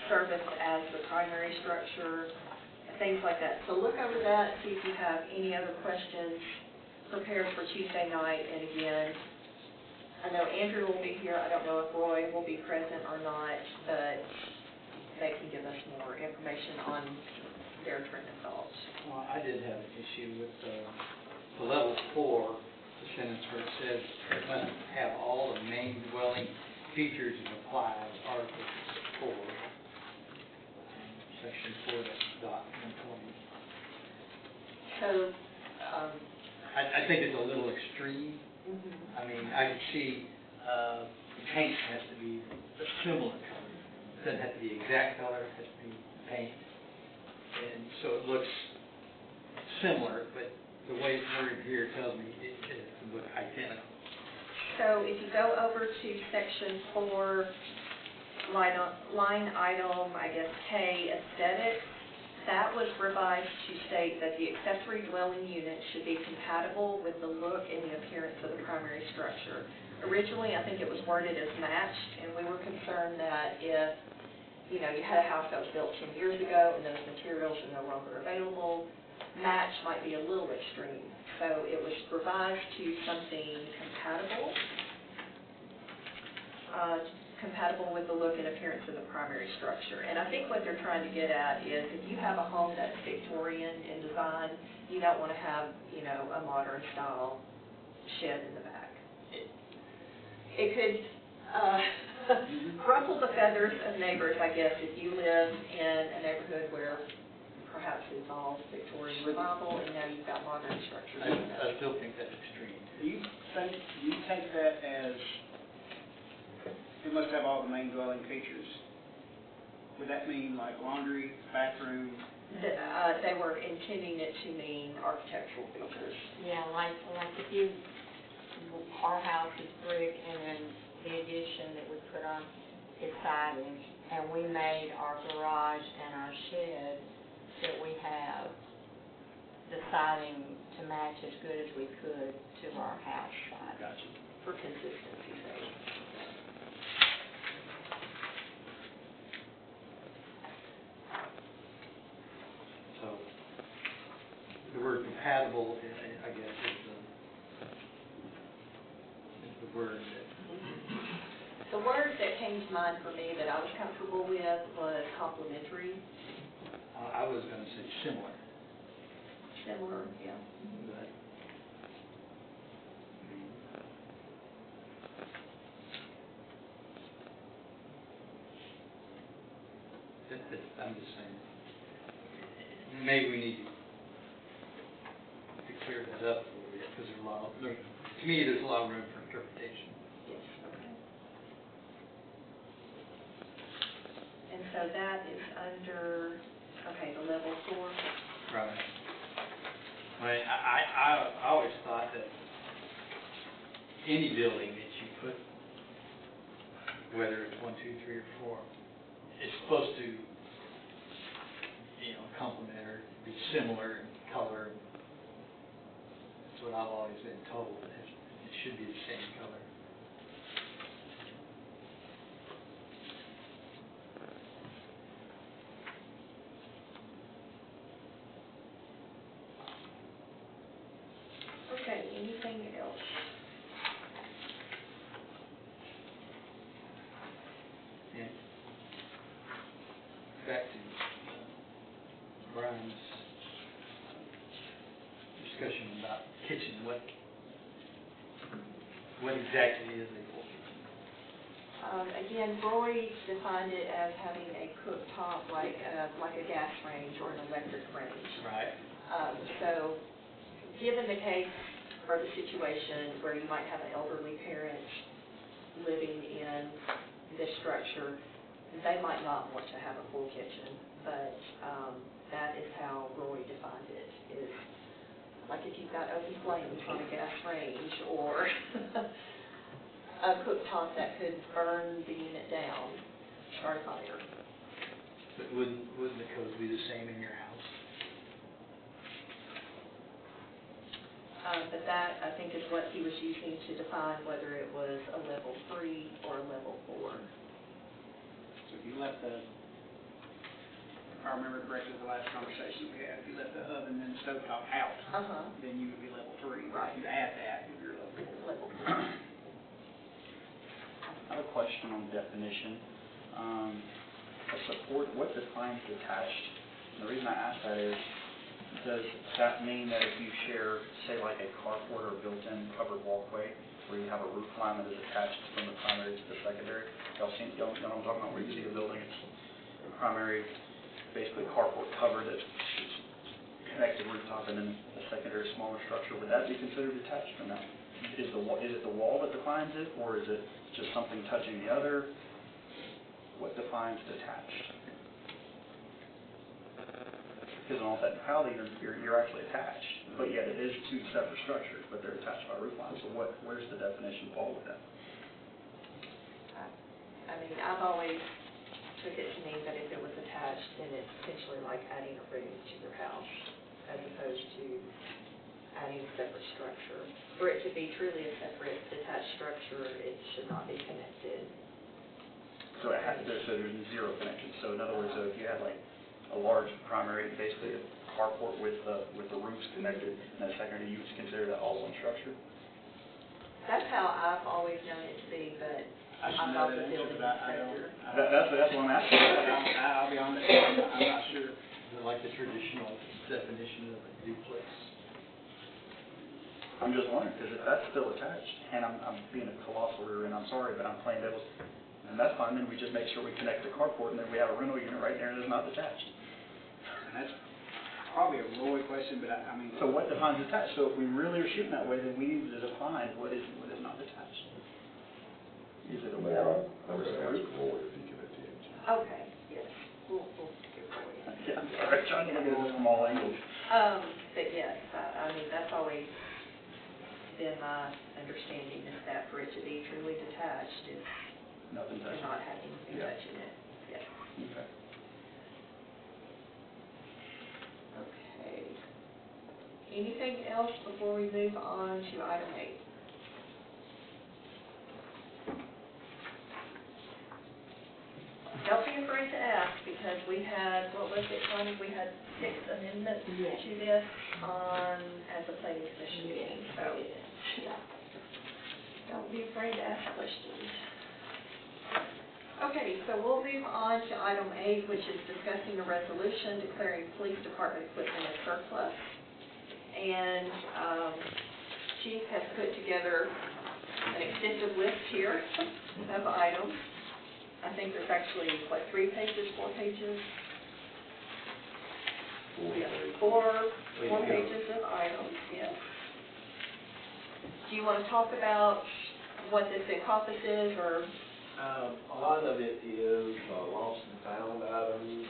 service as the primary structure, things like that. So look over that, see if you have any other questions prepared for Tuesday night. And again, I know Andrew will be here. I don't know if Roy will be present or not, but they can give us more information on their train of thought. Well, I did have an issue with the level 4, the sentence where it says it must have all the main dwelling features and apply as Article 4, Section 4.120. So, I think it's a little extreme. I mean, I could see paint has to be a similar color. It doesn't have to be exact color, it has to be paint. And so it looks similar, but the way it's worded here tells me it would look identical. so if you go over to Section 4, line item, I guess, K, aesthetics, that was revised to state that the accessory dwelling unit should be compatible with the look and the appearance of the primary structure. Originally, I think it was worded as matched, and we were concerned that if, you know, you had a house that was built 10 years ago and those materials are no longer available, match might be a little extreme. So it was revised to something compatible, compatible with the look and appearance of the primary structure. And I think what they're trying to get at is if you have a home that's Victorian in design, you don't want to have, you know, a modern style shed in the back. It could ruffle the feathers of neighbors, I guess, if you live in a neighborhood where perhaps it's all Victorian revival and now you've got modern structures. I still think that's extreme. Do you take that as it must have all the main dwelling features? Would that mean like laundry, bathroom? They were intending it to mean architectural features. Yeah, like if you our house is brick, and then the addition that we put on is siding, and we made our garage and our shed that we have, the siding to match as good as we could to our house siding, Gotcha. for consistency's sake. So, the word compatible, I guess, is the word that, The word that came to mind for me that I was comfortable with was complementary, I was gonna say similar, similar, yeah. but, I'm just saying, maybe we need to clear that up a little bit, because there's a lot, to me, there's a lot of room for interpretation. Yes, okay. And so that is under, okay, the level 4. Right. I always thought that any building that you put, whether it's 1, 2, 3, or 4, is supposed to, complement or be similar in color. That's what I've always been told. It should be the same color. Okay, anything else? And back to Brian's discussion about kitchen, what exactly is a full kitchen? Again, Roy defined it as having a cooktop like a gas range or an electric range. Right. So, given the case or the situation where you might have an elderly parent living in this structure, they might not want to have a full kitchen, but that is how Roy defined it, is like if you've got open flames on a gas range or a cooktop that could burn the unit down, start a fire. But wouldn't the code be the same in your house? But that, I think, is what he was using to define whether it was a level 3 or a level 4. So if you left if I remember correctly, the last conversation we had, if you left the oven and the stovetop out, then you would be level 3. Right. If you add that, you're level 4. Level 4. I have a question on definition. A support, what defines detached? And the reason I ask that is, does that mean that if you share, say like a carport or built-in covered walkway, where you have a roof line that is attached from the primary to the secondary? Y'all know what I'm talking about, where you see a building, it's primary, basically carport covered, it's connected rooftop, and then a secondary smaller structure. Would that be considered detached or not? Is it the wall that defines it, or is it just something touching the other? What defines detached? Because in all technicality, you're actually attached, but yet it is two separate structures, but they're attached by roof lines. So where's the definition fall with that? I mean, I've always took it to mean that if it was attached, then it's essentially like adding a room to your house, as opposed to adding a separate structure. For it to be truly a separate detached structure, it should not be connected. So there's zero connection. So in other words, so if you had like a large primary, basically a carport with the roofs connected, and a secondary, you would consider that all one structure? That's how I've always known it to be, but I should I'm know not that the answer, building but I don't. inspector. That's what I'm asking. I'll be honest, I'm not sure. Is it like the traditional definition of a duplex? I'm just wondering, because if that's still attached, and I'm being a colossal rear, and I'm sorry, but I'm playing devil's, and that's fine, then we just make sure we connect the carport, and then we have a rental unit right there that's not detached. And that's probably a Roy question, but I mean. So what defines detached? So if we really are shooting that way, then we need to define what is not detached. Is it a wall? I'm going to ask Roy if he can attend you. Okay, yes, we'll get Roy in. Yeah, I'm sorry, trying to look at this from all angles. But yes, I mean, that's always been my understanding attached is Nothing touched. not having anything Yeah. touching it, yes. Okay. Okay. Anything else before we move on to item 8? Don't be afraid to ask, because we had, what was it, Connie? We had 6 amendments Yes. to this at the planning commission meeting, so Yeah. don't be afraid to ask questions. Okay, so we'll move on to item 8, which is discussing a resolution declaring police department equipment as surplus. And Chief has put together an extensive list here of items. I think there's actually, 3 pages, 4 pages? Yeah, four pages of items, yes. Do you want to talk about what this encompasses, or? A lot of it is lost and found items.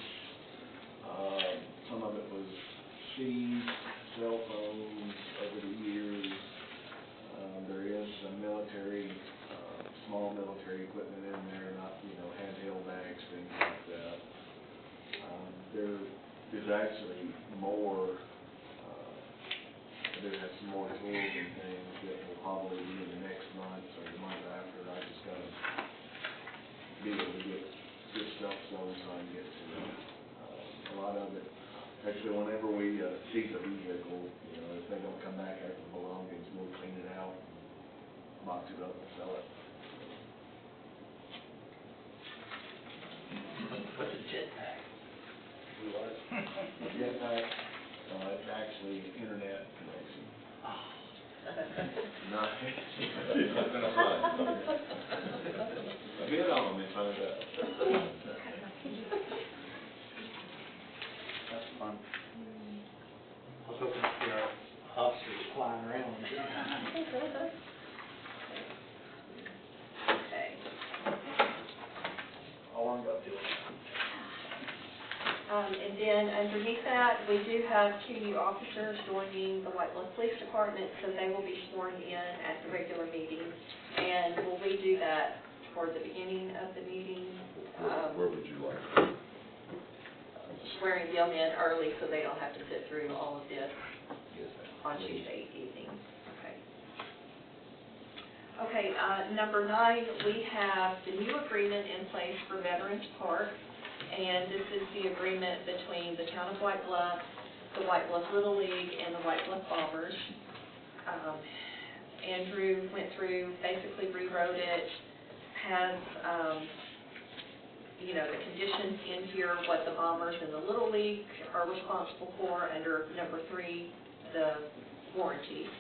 Some of it was seized, cell phones over the years. There is some military, small military equipment in there, not, handheld bags, things like that. There is actually more, I do have some more tools and things that will probably be in the next month or the month after. I just gotta be able to get stuff sold so I can get to it. A lot of it, actually, whenever we seize a vehicle, if they don't come back after the belongings, we'll clean it out, box it up and sell it. What's a jetpack? We what? Jetpack, it's actually internet connection. No. Not gonna find it. Bid on them and find out. That's fun. I was hoping to see our officers flying around. Okay. How long ago, Bill? And then underneath that, we do have 2 new officers joining the White Bluff Police Department, so they will be sworn in at the regular meeting. And will we do that toward the beginning of the meeting? Where would you like? Swearing them in early so they don't have to sit through all of this Yes, on Tuesday evening. Okay. Okay, number 9, we have the new agreement in place for Veterans Park. And this is the agreement between the Town of White Bluff, the White Bluff Little League, and the White Bluff Bombers. Andrew went through, basically rewrote it, has, the conditions in here, what the Bombers and the Little League are responsible for under number 3, the warranties.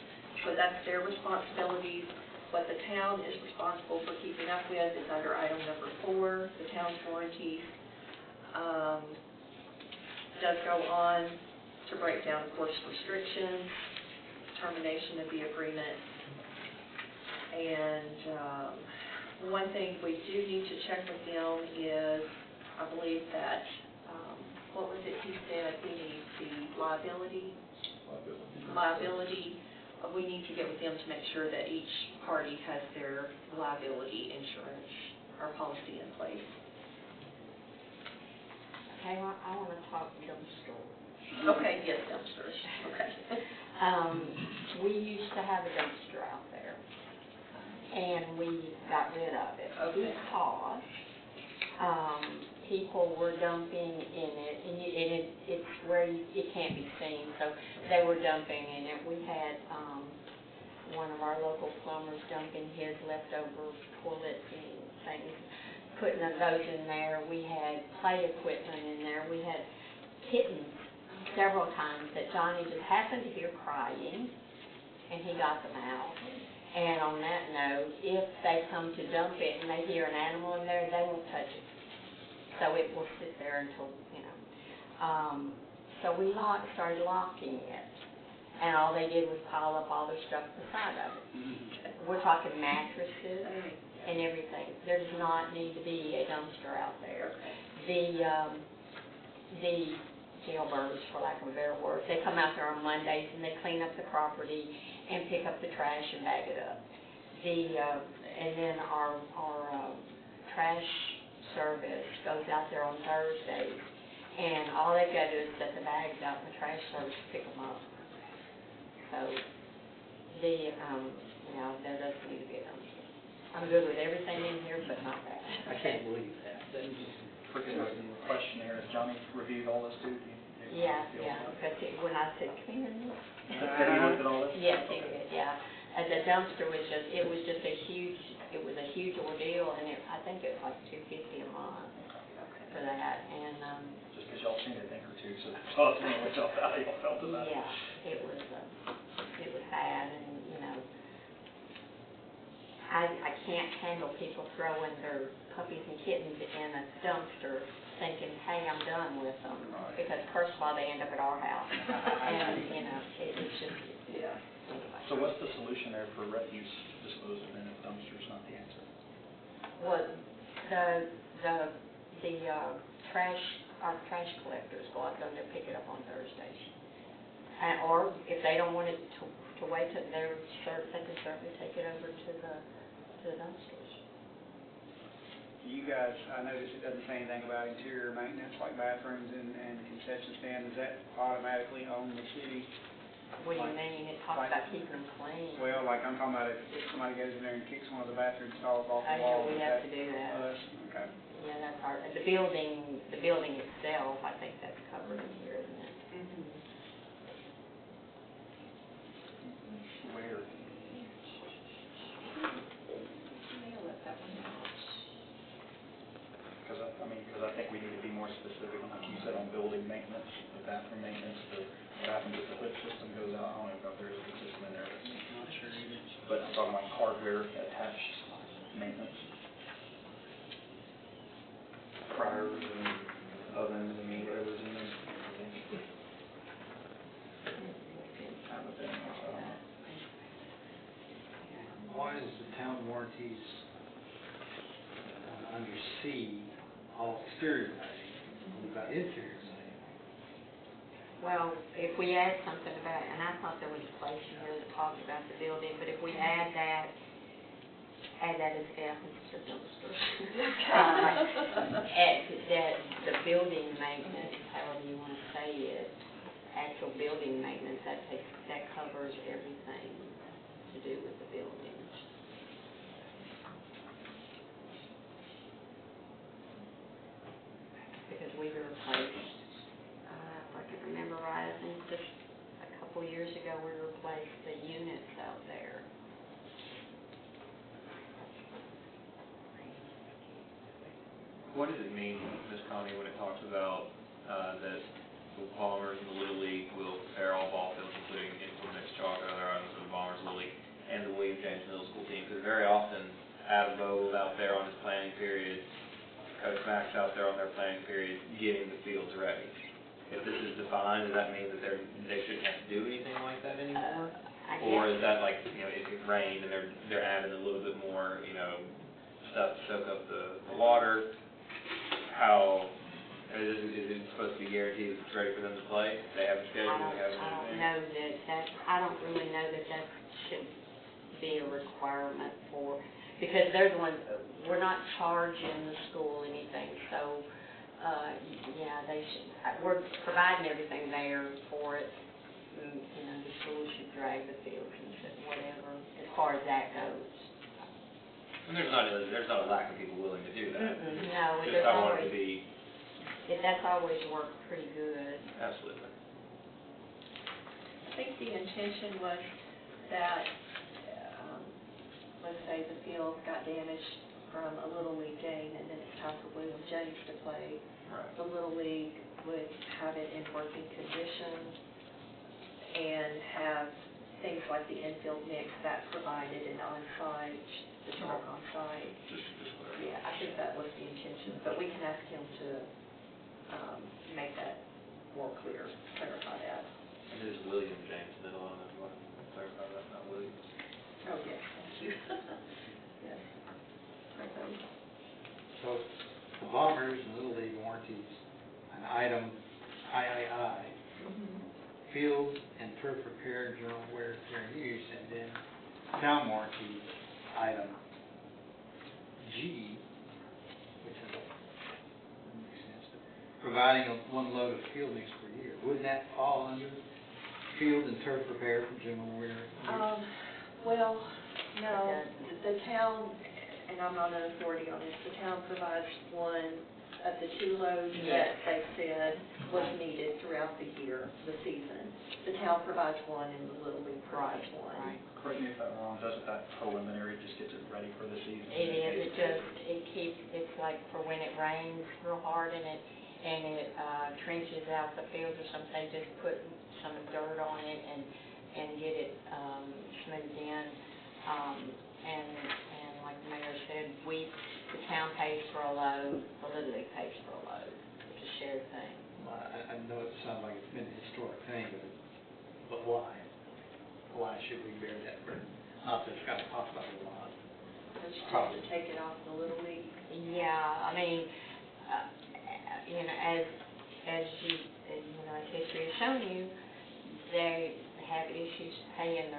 So that's their responsibilities. What the town is responsible for keeping up with is under item number 4, the town's warranties. Does go on to break down, of course, restrictions, termination of the agreement. And one thing we do need to check with them is, I believe that, what was it he said, we need the liability, we need to get with them to make sure that each party has their liability insurance or policy in place. Okay, well, I want to talk dumpster. Okay, yes, dumpsters, okay. We used to have a dumpster out there, and we got rid of it Okay. because people were dumping in it, and it's where it can't be seen, so they were dumping in it. We had one of our local plumbers dumping his leftover toilets and things, putting those in there. We had play equipment in there. We had kittens several times that Johnny just happened to hear crying, and he got them out. And on that note, if they come to dump it and they hear an animal in there, they won't touch it. So it will sit there until, so we started locking it. And all they did was pile up all their stuff beside of it. We're talking mattresses and everything. There does not need to be a dumpster out there. The jailbirds, for lack of a better word, they come out there on Mondays and they clean up the property and pick up the trash and bag it up. and then our trash service goes out there on Thursdays, and all they've got to do is set the bags out, and the trash service pick them up. So, there does need to be a dumpster. I'm good with everything in here, but not that. I can't believe that. Forget about the questionnaire, has Johnny reviewed all this too? Do you Yeah, feel yeah, that? because when I said, come here and look. Have you looked at all this? Yes, he Okay. did, yeah. And the dumpster was just, it was a huge ordeal, and I think it was like $250 a month for that, and, Just because y'all seen it, I think, or two, so I was wondering what y'all, how y'all felt about it. yeah, it was bad, and, I can't handle people throwing their puppies and kittens in a dumpster thinking, hey, I'm done with them. Right. Because first of all, they end up at our house. And, it's just, Yeah. anyway. So what's the solution there for refuse disposal then if dumpster's not the answer? Well, our trash collectors go out there and pick it up on Thursdays. Or if they don't want it to wait till they can certainly take it over to the dumpsters. You guys, I noticed it doesn't say anything about interior maintenance, like bathrooms and concession stand. Is that automatically on the city? What do you mean? It talks about keeping them clean. Well, like I'm talking about if somebody goes in there and kicks one of the bathroom stalls off the Yeah, wall. we is have to do that. us? Okay. Yeah, that's the building itself, I think that's covered in here, isn't it? Where? I'll let that one out. Because I think we need to be more specific, like you said, on building maintenance, the bathroom maintenance, what happens if the lift system goes out, I don't even know if there's a lift system in there. Not sure either. But I'm talking like hardware attached maintenance. Fryers and ovens and whatever's in them. Kind of thing, so I don't know. Why is the town warranties under C, all exterior lighting, what about interior lighting? Well, if we add something about, and I thought there was a place in here that talked about the building, but if we add that as F instead of dumpster. That the building maintenance, however you want to say it, actual building maintenance, that covers everything to do with the building. Because we replaced, if I can remember right, I think just a couple years ago, we replaced the units out there. What does it mean, Ms. Connie, when it talks about that the Bombers and the Little League will prepare all ball fields, including implements, chalk, and other items for the Bombers, Little League, and the William James Middle School team? Because very often, Adam Vogel's out there on his planning period, Coach Mack's out there on their planning period, getting the fields ready. If this is defined, does that mean that they shouldn't have to do anything like that anymore? Or is that like, if it rained and they're adding a little bit more, stuff to soak up the water? How, is it supposed to be guaranteed that it's ready for them to play? They have a schedule, they have anything? I don't really know that should be a requirement for, because they're the ones, we're not charging the school anything, so, they should, we're providing everything there for it. The school should drag the fields and whatever, as far as that goes. And there's not a lack of people willing to do that. No, Just there's I want it always, to be, that's always worked pretty good. absolutely. I think the intention was that, let's say the field got damaged from a Little League game, and then it's time for William James to play. Right. The Little League would have it in working condition and have things like the infield mix that provided an on-site, the chalk on-site. Just whatever. Yeah, I think that was the intention, but we can ask him to make that more clear, clarify that. And it is William James Middle, I don't know if you want to clarify that, not Williams. Oh, yes, thank you. Yes. Okay. So, the Bombers and Little League warranties, an item III, field and turf repair, general wear, care and use, and then town warranty item providing one load of field mix per year. Wouldn't that fall under field and turf repair from general wear? Well, no, the town, and I'm not an authority on this, the town provides one of the 2 loads that they said was needed throughout the year, the season. The town provides one and the Little League provides one. Right. Correct me if I'm wrong, doesn't that preliminary just gets it ready for the season? It is, it's like for when it rains real hard and it trenches out the fields or something, they just put some dirt on it and get it smoothed in. And like the mayor said, the town pays for a load, the Little League pays for a load. It's a shared thing. Well, I know it sounds like it's been a historic thing, but why? Why should we bear that burden? Not that it's got to cost us a lot. Just to take it off the Little League. Yeah, I mean, you know, as history has shown you, they have issues paying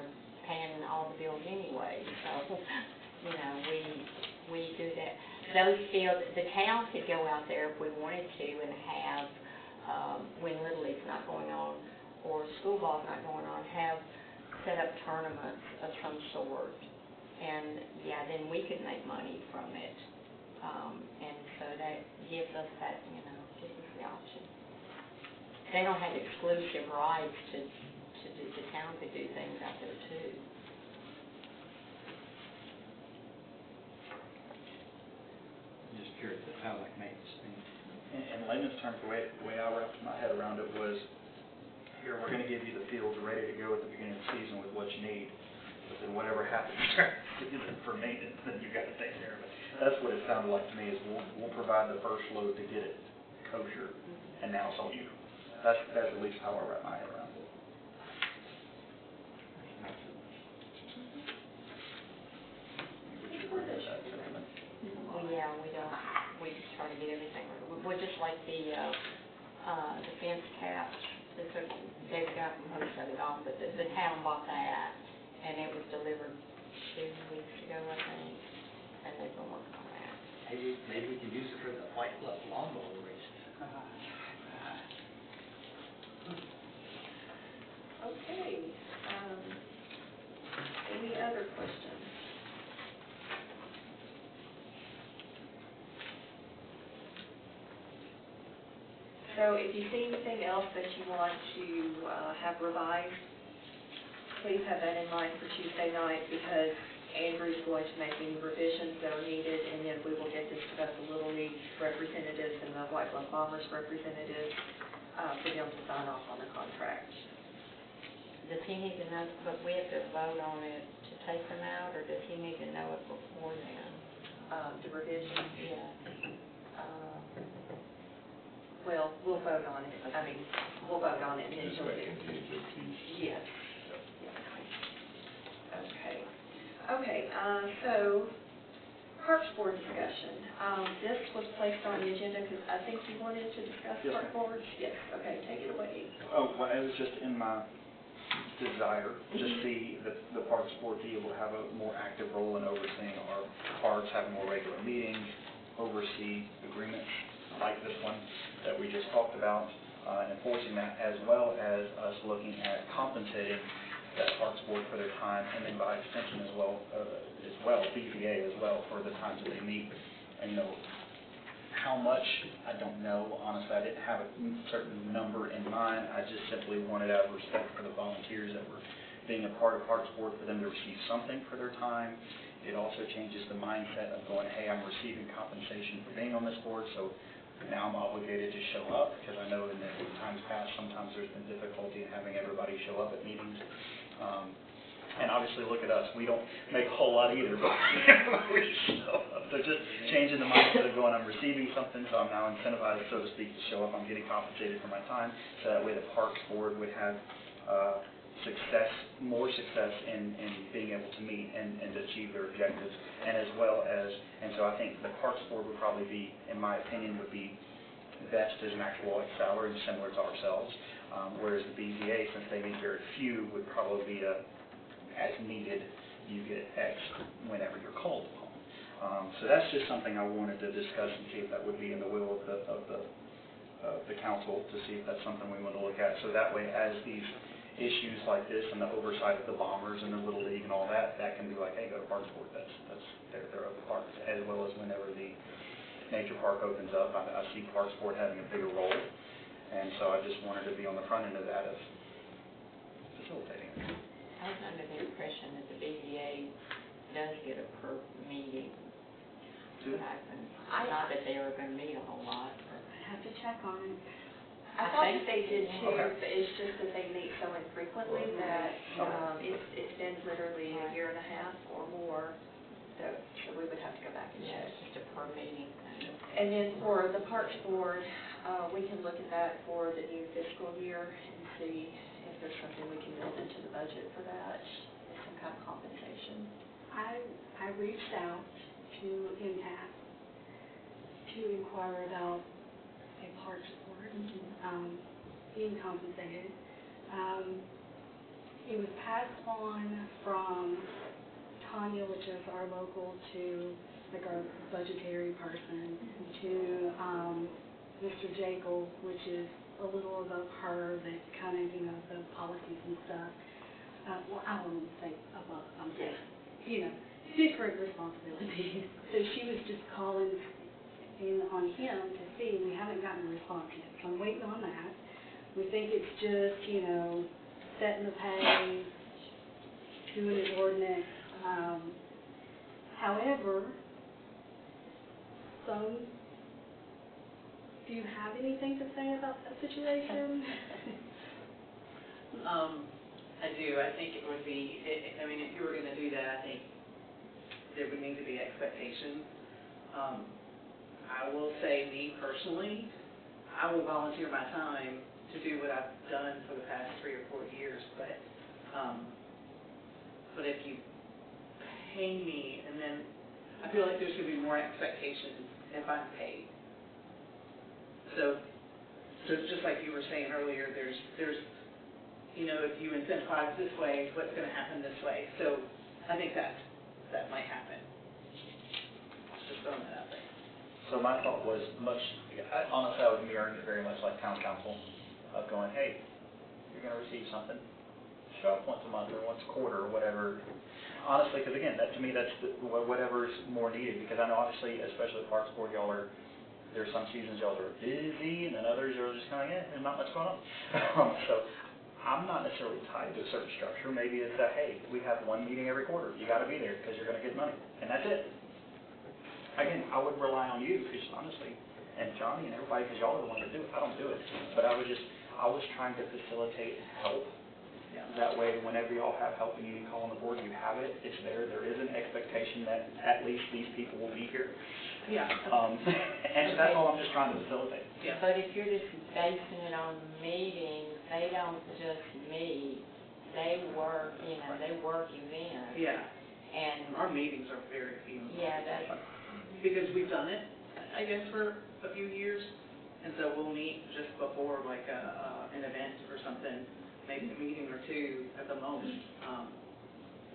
all the bills anyway. So, you know, we do that. Those fields, the town could go out there if we wanted to and have, when Little League's not going on or school ball's not going on, have set up tournaments of some sort. And yeah, then we could make money from it. And so that gives us that, you know, gives us the option. They don't have exclusive rights to do, the town could do things out there too. I'm just curious, it sounds like maintenance thing. In layman's terms, the way I wrapped my head around it was, here, we're going to give you the fields ready to go at the beginning of the season with what you need, but then whatever happens for maintenance, then you've got to take care of it. That's what it sounded like to me, is we'll provide the first load to get it kosher, and now it's on you. That's at least how I wrap my head around it. Would you agree with that sentiment? Well, yeah, we just try to get everything, we're just like the fence caps, they've got most of it on, but the town bought that, and it was delivered 2 weeks ago, I think, and they've been working on that. Maybe we can use it for the White Bluff lawnmower races. Okay, any other questions? So if you see anything else that you want to have revised, please have that in mind for Tuesday night, because Andrew's going to make any revisions that are needed, and then we will get this to both the Little League representatives and the White Bluff Bombers representatives for them to sign off on the contract. Does he need to know, but we have to vote on it to take them out, or does he need to know it before then? The revision, Yeah. well, we'll vote on it. I mean, we'll vote on it and then Just he'll making get. contingencies. Yes. Okay. Okay, so Parks Board discussion. This was placed on the agenda because I think you wanted to discuss Yes, Park ma'am. Board? Yes, okay, take it away. Oh, well, it was just in my desire to see the Parks Board be able to have a more active role in overseeing our parks, having more regular meetings, oversee agreements like this one that we just talked about, and enforcing that, as well as us looking at compensating that Parks Board for their time, and then by extension as well, BZA as well, for the times that they meet. And, you know, how much, I don't know. Honestly, I didn't have a certain number in mind. I just simply wanted, out of respect for the volunteers that were being a part of Parks Board, for them to receive something for their time. It also changes the mindset of going, hey, I'm receiving compensation for being on this board, so now I'm obligated to show up, because I know in the times past, sometimes there's been difficulty in having everybody show up at meetings. And obviously, look at us. We don't make a whole lot either, but we show up. So just changing the mindset of going, I'm receiving something, so I'm now incentivized, so to speak, to show up. I'm getting compensated for my time, so that way the Parks Board would have more success in being able to meet and to achieve their objectives, and as well as, and so I think the Parks Board would probably be, in my opinion, would be best as an actual salary similar to ourselves, whereas the BZA, since they need very few, would probably be as needed, you get X whenever you're called upon. So that's just something I wanted to discuss and see if that would be in the will of the the council to see if that's something we want to look at. So that way, as these issues like this and the oversight of the Bombers and the Little League and all that, that can be like, hey, go to Parks Board, they're over Parks, as well as whenever the nature park opens up, I see Parks Board having a bigger role, and so I just wanted to be on the front end of that of facilitating it. I was under the impression that the BDA does get a per meeting stipend. Not that they were gonna meet a whole lot, but. I have to check on it. I thought think that they did too, Okay. but it's just that they meet so infrequently that, it's been literally a year and a half or more that we would have to go back and Yeah, check. it's just a per meeting thing. And then for the Parks Board, we can look at that for the new fiscal year and see if there's something we can build into the budget for that, some kind of compensation. I reached out to Impact to inquire about a Parks Board, being compensated. It was passed on from Tanya, which is our local, to like our budgetary person, to Mr. Jekyll, which is a little above her, that kind of, the policies and stuff. Well, I wouldn't say above, I'm saying, different responsibilities. So she was just calling in on him to see. We haven't gotten a response yet, so I'm waiting on that. We think it's just, setting the pay, doing an ordinance. However, do you have anything to say about that situation? I do. I think it would be, if you were going to do that, I think there would need to be expectations. I will say, me personally, I will volunteer my time to do what I've done for the past 3 or 4 years, but if you pay me, and then I feel like there's going to be more expectations if I'm paid. So just like you were saying earlier, there's if you incentivize this way, what's going to happen this way? So I think that might happen. Just throwing that out there. So my thought was honestly, I was mirroring it very much like town council, of going, hey, you're going to receive something, show up once a month or once a quarter or whatever. Honestly, because again, to me, that's whatever's more needed, because I know obviously, especially at Parks Board, there's some seasons y'all are busy, and then others are just kind of, there's not much going on. So I'm not necessarily tied to a certain structure. Maybe it's hey, we have one meeting every quarter. You got to be there because you're going to get money, and that's it. Again, I would rely on you, because honestly, and Johnny and everybody, because y'all are the ones that do it. I don't do it. But I was trying to facilitate help. Yeah. That way, whenever y'all have help and you need to call on the board, you have it. It's there. There is an expectation that at least these people will be here. Yeah. And that's all I'm just trying to facilitate. Yeah. But if you're just basing it on meetings, they don't just meet. They work, they work events. Yeah. And our meetings are very few. yeah, that's because we've done it, I guess, for a few years, and so we'll meet just before like an event or something, maybe a meeting or two at the most,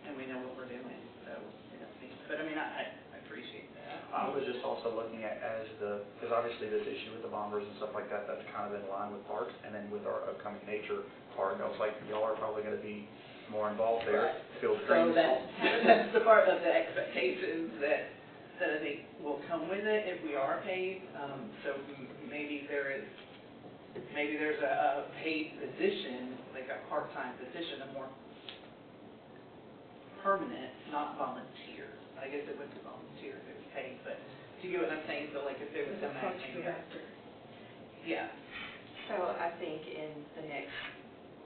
and we know what we're doing. So, but I appreciate that. I was just also looking at because obviously this issue with the Bombers and stuff like that, that's kind of in line with parks, and then with our upcoming nature park, I was like, y'all are probably going to be more involved there. Right. Field So training. that's the part of the expectations that I think will come with it if we are paid. So maybe there's a paid position, like a part-time position, a more permanent, not volunteer. I guess it wouldn't be volunteer if it was paid, but do you get what I'm saying? So like if there was The some Parks acting. Director. Yeah. So I think in the next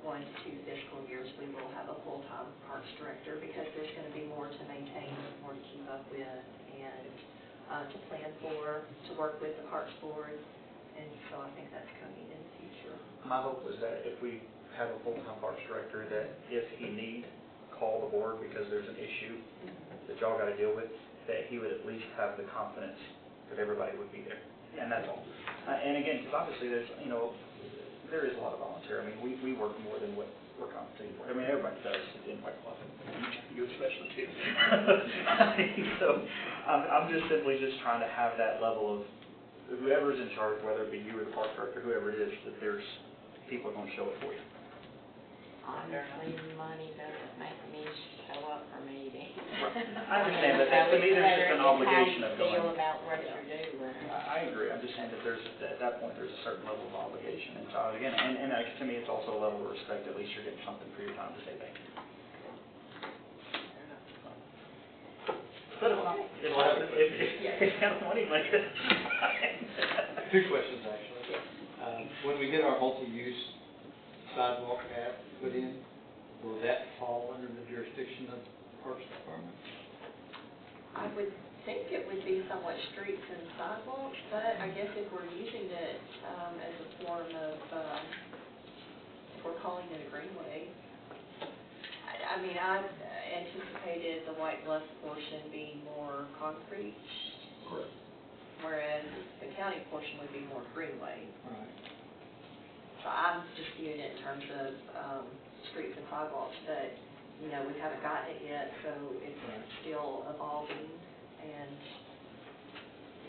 1 to 2 fiscal years, we will have a full-time Parks Director, because there's going to be more to maintain, more to keep up with, and to plan for, to work with the Parks Board, and so I think that's coming in the future. My hope was that if we have a full-time parks director, that if he need, call the board because there's an issue that y'all got to deal with, that he would at least have the confidence that everybody would be there. And that's all. And again, because obviously there's, there is a lot of volunteer. We work more than what we're compensated for. Everybody does in White Bluff, you especially too. So I'm just simply trying to have that level of whoever's in charge, whether it be you or the park director, whoever it is, that there's people are gonna show it for you. Honestly, money doesn't make me show up for meetings. I understand, but to me, there's just an obligation of How you feel going. about what you're doing. I agree, I'm just saying that there's, at that point, there's a certain level of obligation, and so, again, and to me, it's also a level of respect, at least you're getting something for your time to say thank you. But it's not, if you have money like this. Two questions, actually. When we get our multi-use sidewalk app put in, will that fall under the jurisdiction of the Parks Department? I would think it would be somewhat streets and sidewalks, but I guess if we're using it as a form of, if we're calling it a greenway, I mean, I anticipated the White Bluff portion being more concrete, Correct. whereas the county portion would be more greenway. Right. So I'm just viewing it in terms of streets and sidewalks, but, you know, we haven't gotten it yet, so it's still evolving, and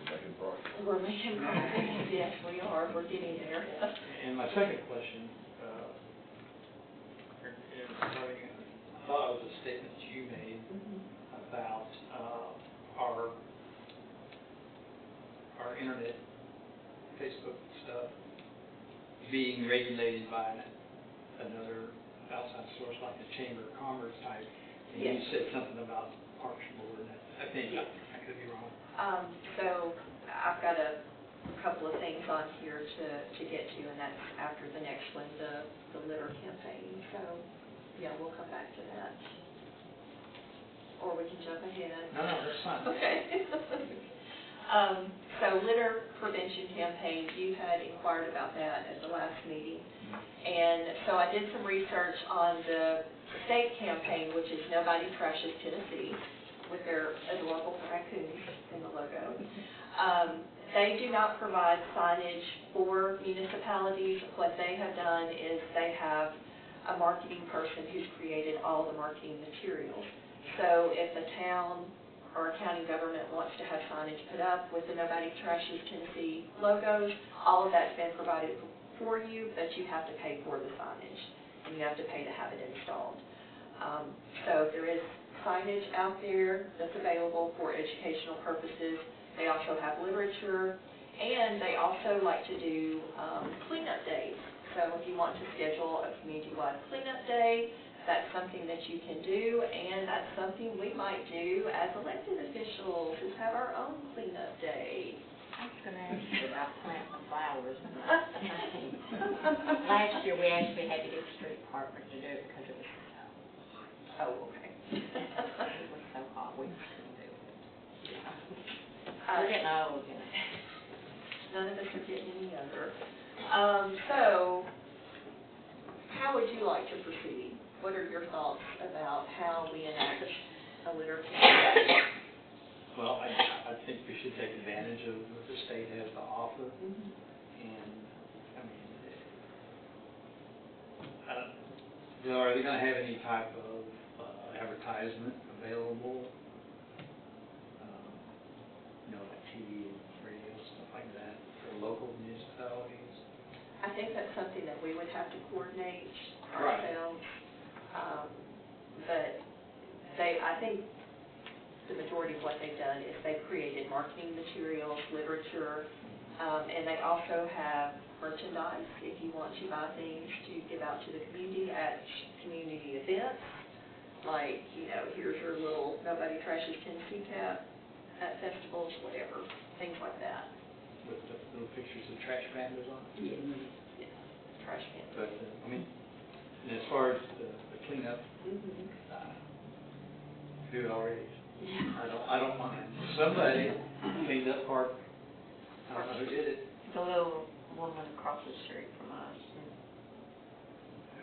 Making progress. we're making progress. Yes, we are, we're getting there. And my second question, is regarding, I thought it was a statement that you made about our internet, Facebook stuff, being regulated by another outside source, like the Chamber of Commerce type. And you Yes. said something about Parks Board, and I think, Yes. I could be wrong. So I've got a couple of things on here to get to, and that's after the next one, the litter campaign. So, yeah, we'll come back to that. Or we can jump ahead. No, that's fine. Okay. So litter prevention campaign, you had inquired about that at the last meeting. And so I did some research on the state campaign, which is Nobody Trashes Tennessee, with their adorable raccoons in the logo. They do not provide signage for municipalities. What they have done is they have a marketing person who's created all the marketing materials. So if a town or a county government wants to have signage put up with the Nobody Trashes Tennessee logos, all of that's been provided for you, but you have to pay for the signage, and you have to pay to have it installed. So there is signage out there that's available for educational purposes. They also have literature, and they also like to do cleanup days. So if you want to schedule a community-wide cleanup day, that's something that you can do, and that's something we might do as elected officials, is have our own cleanup day. I was going to ask you about planting flowers. Last year, we actually had to get the street department to do it because it was so hot. Oh, okay. It was so hot, we couldn't do it. We're getting old, you know. None of us are getting any younger. So, how would you like to proceed? What are your thoughts about how we enact a litter campaign? Well, I think we should take advantage of what the state has to offer. And, I mean, are they going to have any type of advertisement available? Like TV and radio, stuff like that, for local municipalities? I think that's something that we would have to coordinate Right. ourselves. But I think the majority of what they've done is they've created marketing materials, literature, and they also have merchandise if you want to buy things to give out to the community at community events. Like, here's your little Nobody Trashes Tennessee cap at festivals, whatever, things like that. With the little pictures of trash pandas on it? Yes. Yeah, trash cans. But, and as far as the cleanup, do it already. Yeah. I don't mind. Somebody cleaned up Park, I don't know who did it. The little woman across the street from us.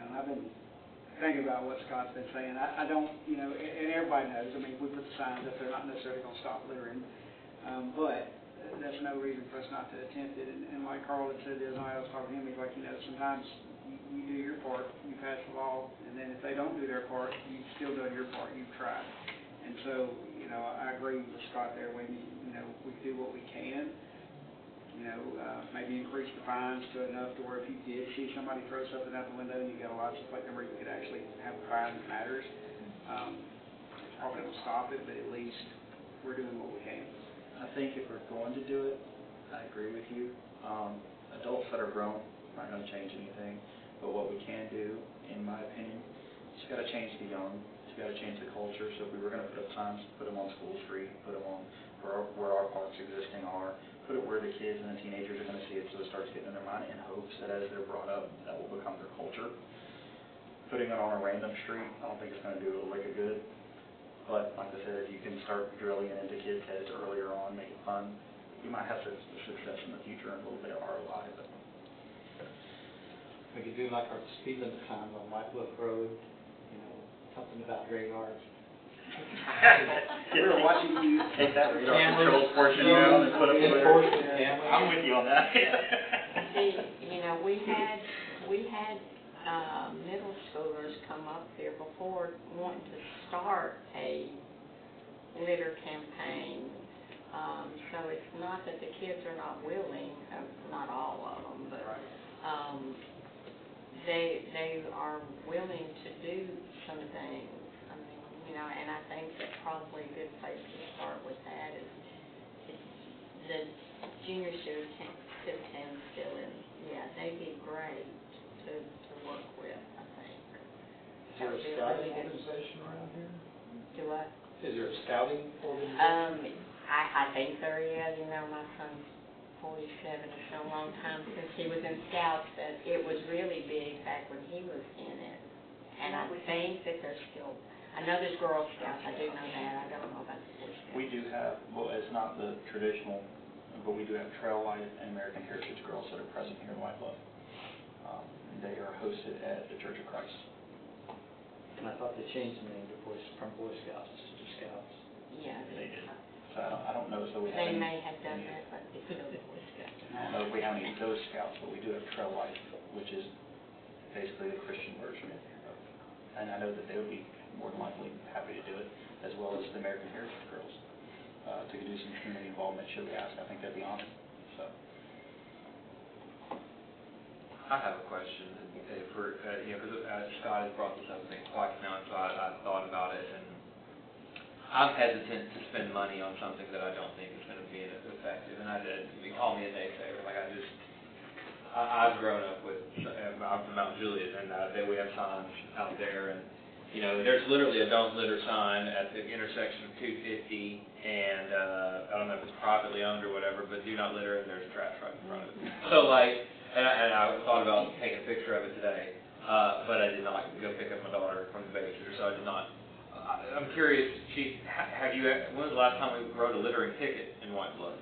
And I've been thinking about what Scott's been saying. I don't, and everybody knows, we put the signs up, they're not necessarily going to stop littering, but that's no reason for us not to attempt it. And like Carl had said, the other night I was talking to him, he's like, sometimes you do your part, you pass the law, and then if they don't do their part, you've still done your part, you've tried. And so, I agree with Scott there, when, we do what we can, increase the fines to enough to where if you did see somebody throw something out the window and you got a license plate number, you could actually have a fine that matters. It's probably gonna stop it, but at least we're doing what we can. I think if we're going to do it, I agree with you. Adults that are grown aren't gonna change anything, but what we can do, in my opinion, is you gotta change the young, you gotta change the culture. So if we were gonna put up signs, put them on School Street, put them on where our parks existing are, put it where the kids and the teenagers are gonna see it, so it starts getting in their mind in hopes that as they're brought up, that will become their culture. Putting it on a random street, I don't think it's gonna do a lick of good. But like I said, if you can start drilling it into kids' heads earlier on, make it fun, you might have success in the future and a little bit of ROI. But We could do like our speed limit signs on White Bluff Road, you know, something about radars. We're watching you. take that radar Cameras, control portion down and put it where. enforcement cameras. I'm with you on that. See, you know, we had middle schoolers come up here before wanting to start a litter campaign. So it's not that the kids are not willing, not all of them, but, they are willing to do some things. I mean, you know, and I think that probably a good place to start with that is the junior citizens still in, yeah, they'd be great to work with, I think. Is there a scouting organization around here? Do what? Is there a scouting organization? I think there is, you know, my son's 47, it's been a long time since he was in Scouts, but it was really big back when he was in it. And I think that there's still, I know there's Girl Scouts, I do know that, I don't know about the Boy Scouts. We do have, well, it's not the traditional, but we do have Trail Life and American Heritage Girls that are present here in White Bluff. They are hosted at the Church of Christ. And I thought they changed the name to from Boy Scouts to Scouts. Yeah. They did. So I don't know, so we have They any, may have done that, but it's still the Boy Scouts. I don't know if we have any of those scouts, but we do have Trail Life, which is basically the Christian version. And I know that they would be more than likely happy to do it, as well as the American Heritage Girls, to do some community involvement should we ask. I think they'd be honored, so. I have a question. If we're, you know, because Scott has brought this up, I think, twice now, so I thought about it, and I'm hesitant to spend money on something that I don't think is going to be effective. And I did. You call me a naysayer. Like I've grown up with, I'm from Mount Juliet, and we have signs out there, and you know, there's literally a don't litter sign at the intersection of 250, and I don't know if it's privately owned or whatever, but do not litter, and there's trash right in front of it. So like, and I thought about taking a picture of it today, but I did not go pick up my daughter from the babysitter, so I did not. I'm curious, Chief, when was the last time we wrote a littering ticket in White Bluff?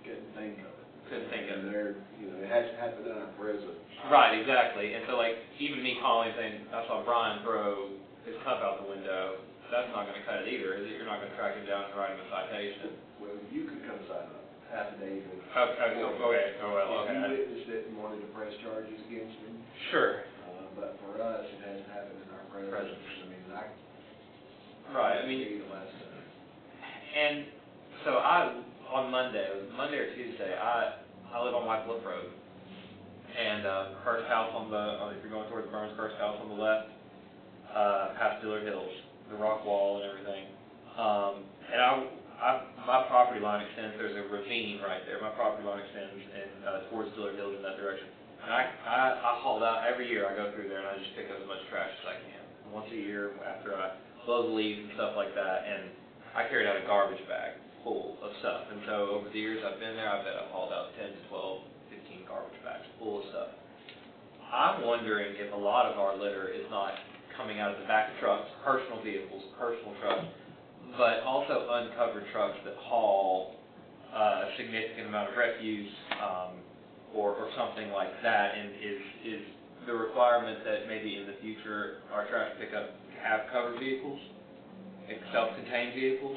Couldn't think of it. Couldn't think of it. And there, you know, it has to happen in our present. Right, exactly. And so, like, even me calling saying, I saw Brian throw his cup out the window, that's not going to cut it either, is it? You're not going to track him down and write him a citation. Well, you could come sign up, affidavit. Okay. If you witnessed it and wanted to press charges against him. Sure. But for us, it has to happen in our presence. I mean, Right, I mean, the last time. and so on Monday or Tuesday, I live on White Bluff Road, and first house if you're going towards Burns, first house on the left, past Dillard Hills, the rock wall and everything. And my property line extends, there's a ravine right there, my property line extends towards Dillard Hills in that direction. And I hauled out, every year I go through there and I just pick up as much trash as I can. Once a year after I blow the leaves and stuff like that, and I carried out a garbage bag full of stuff. And so over the years I've been there, I bet I've hauled out 10 to 12, 15 garbage bags full of stuff. I'm wondering if a lot of our litter is not coming out of the back of trucks, personal vehicles, personal trucks, but also uncovered trucks that haul a significant amount of refuse or something like that, and is the requirement that maybe in the future our trash pickup have covered vehicles, self-contained vehicles,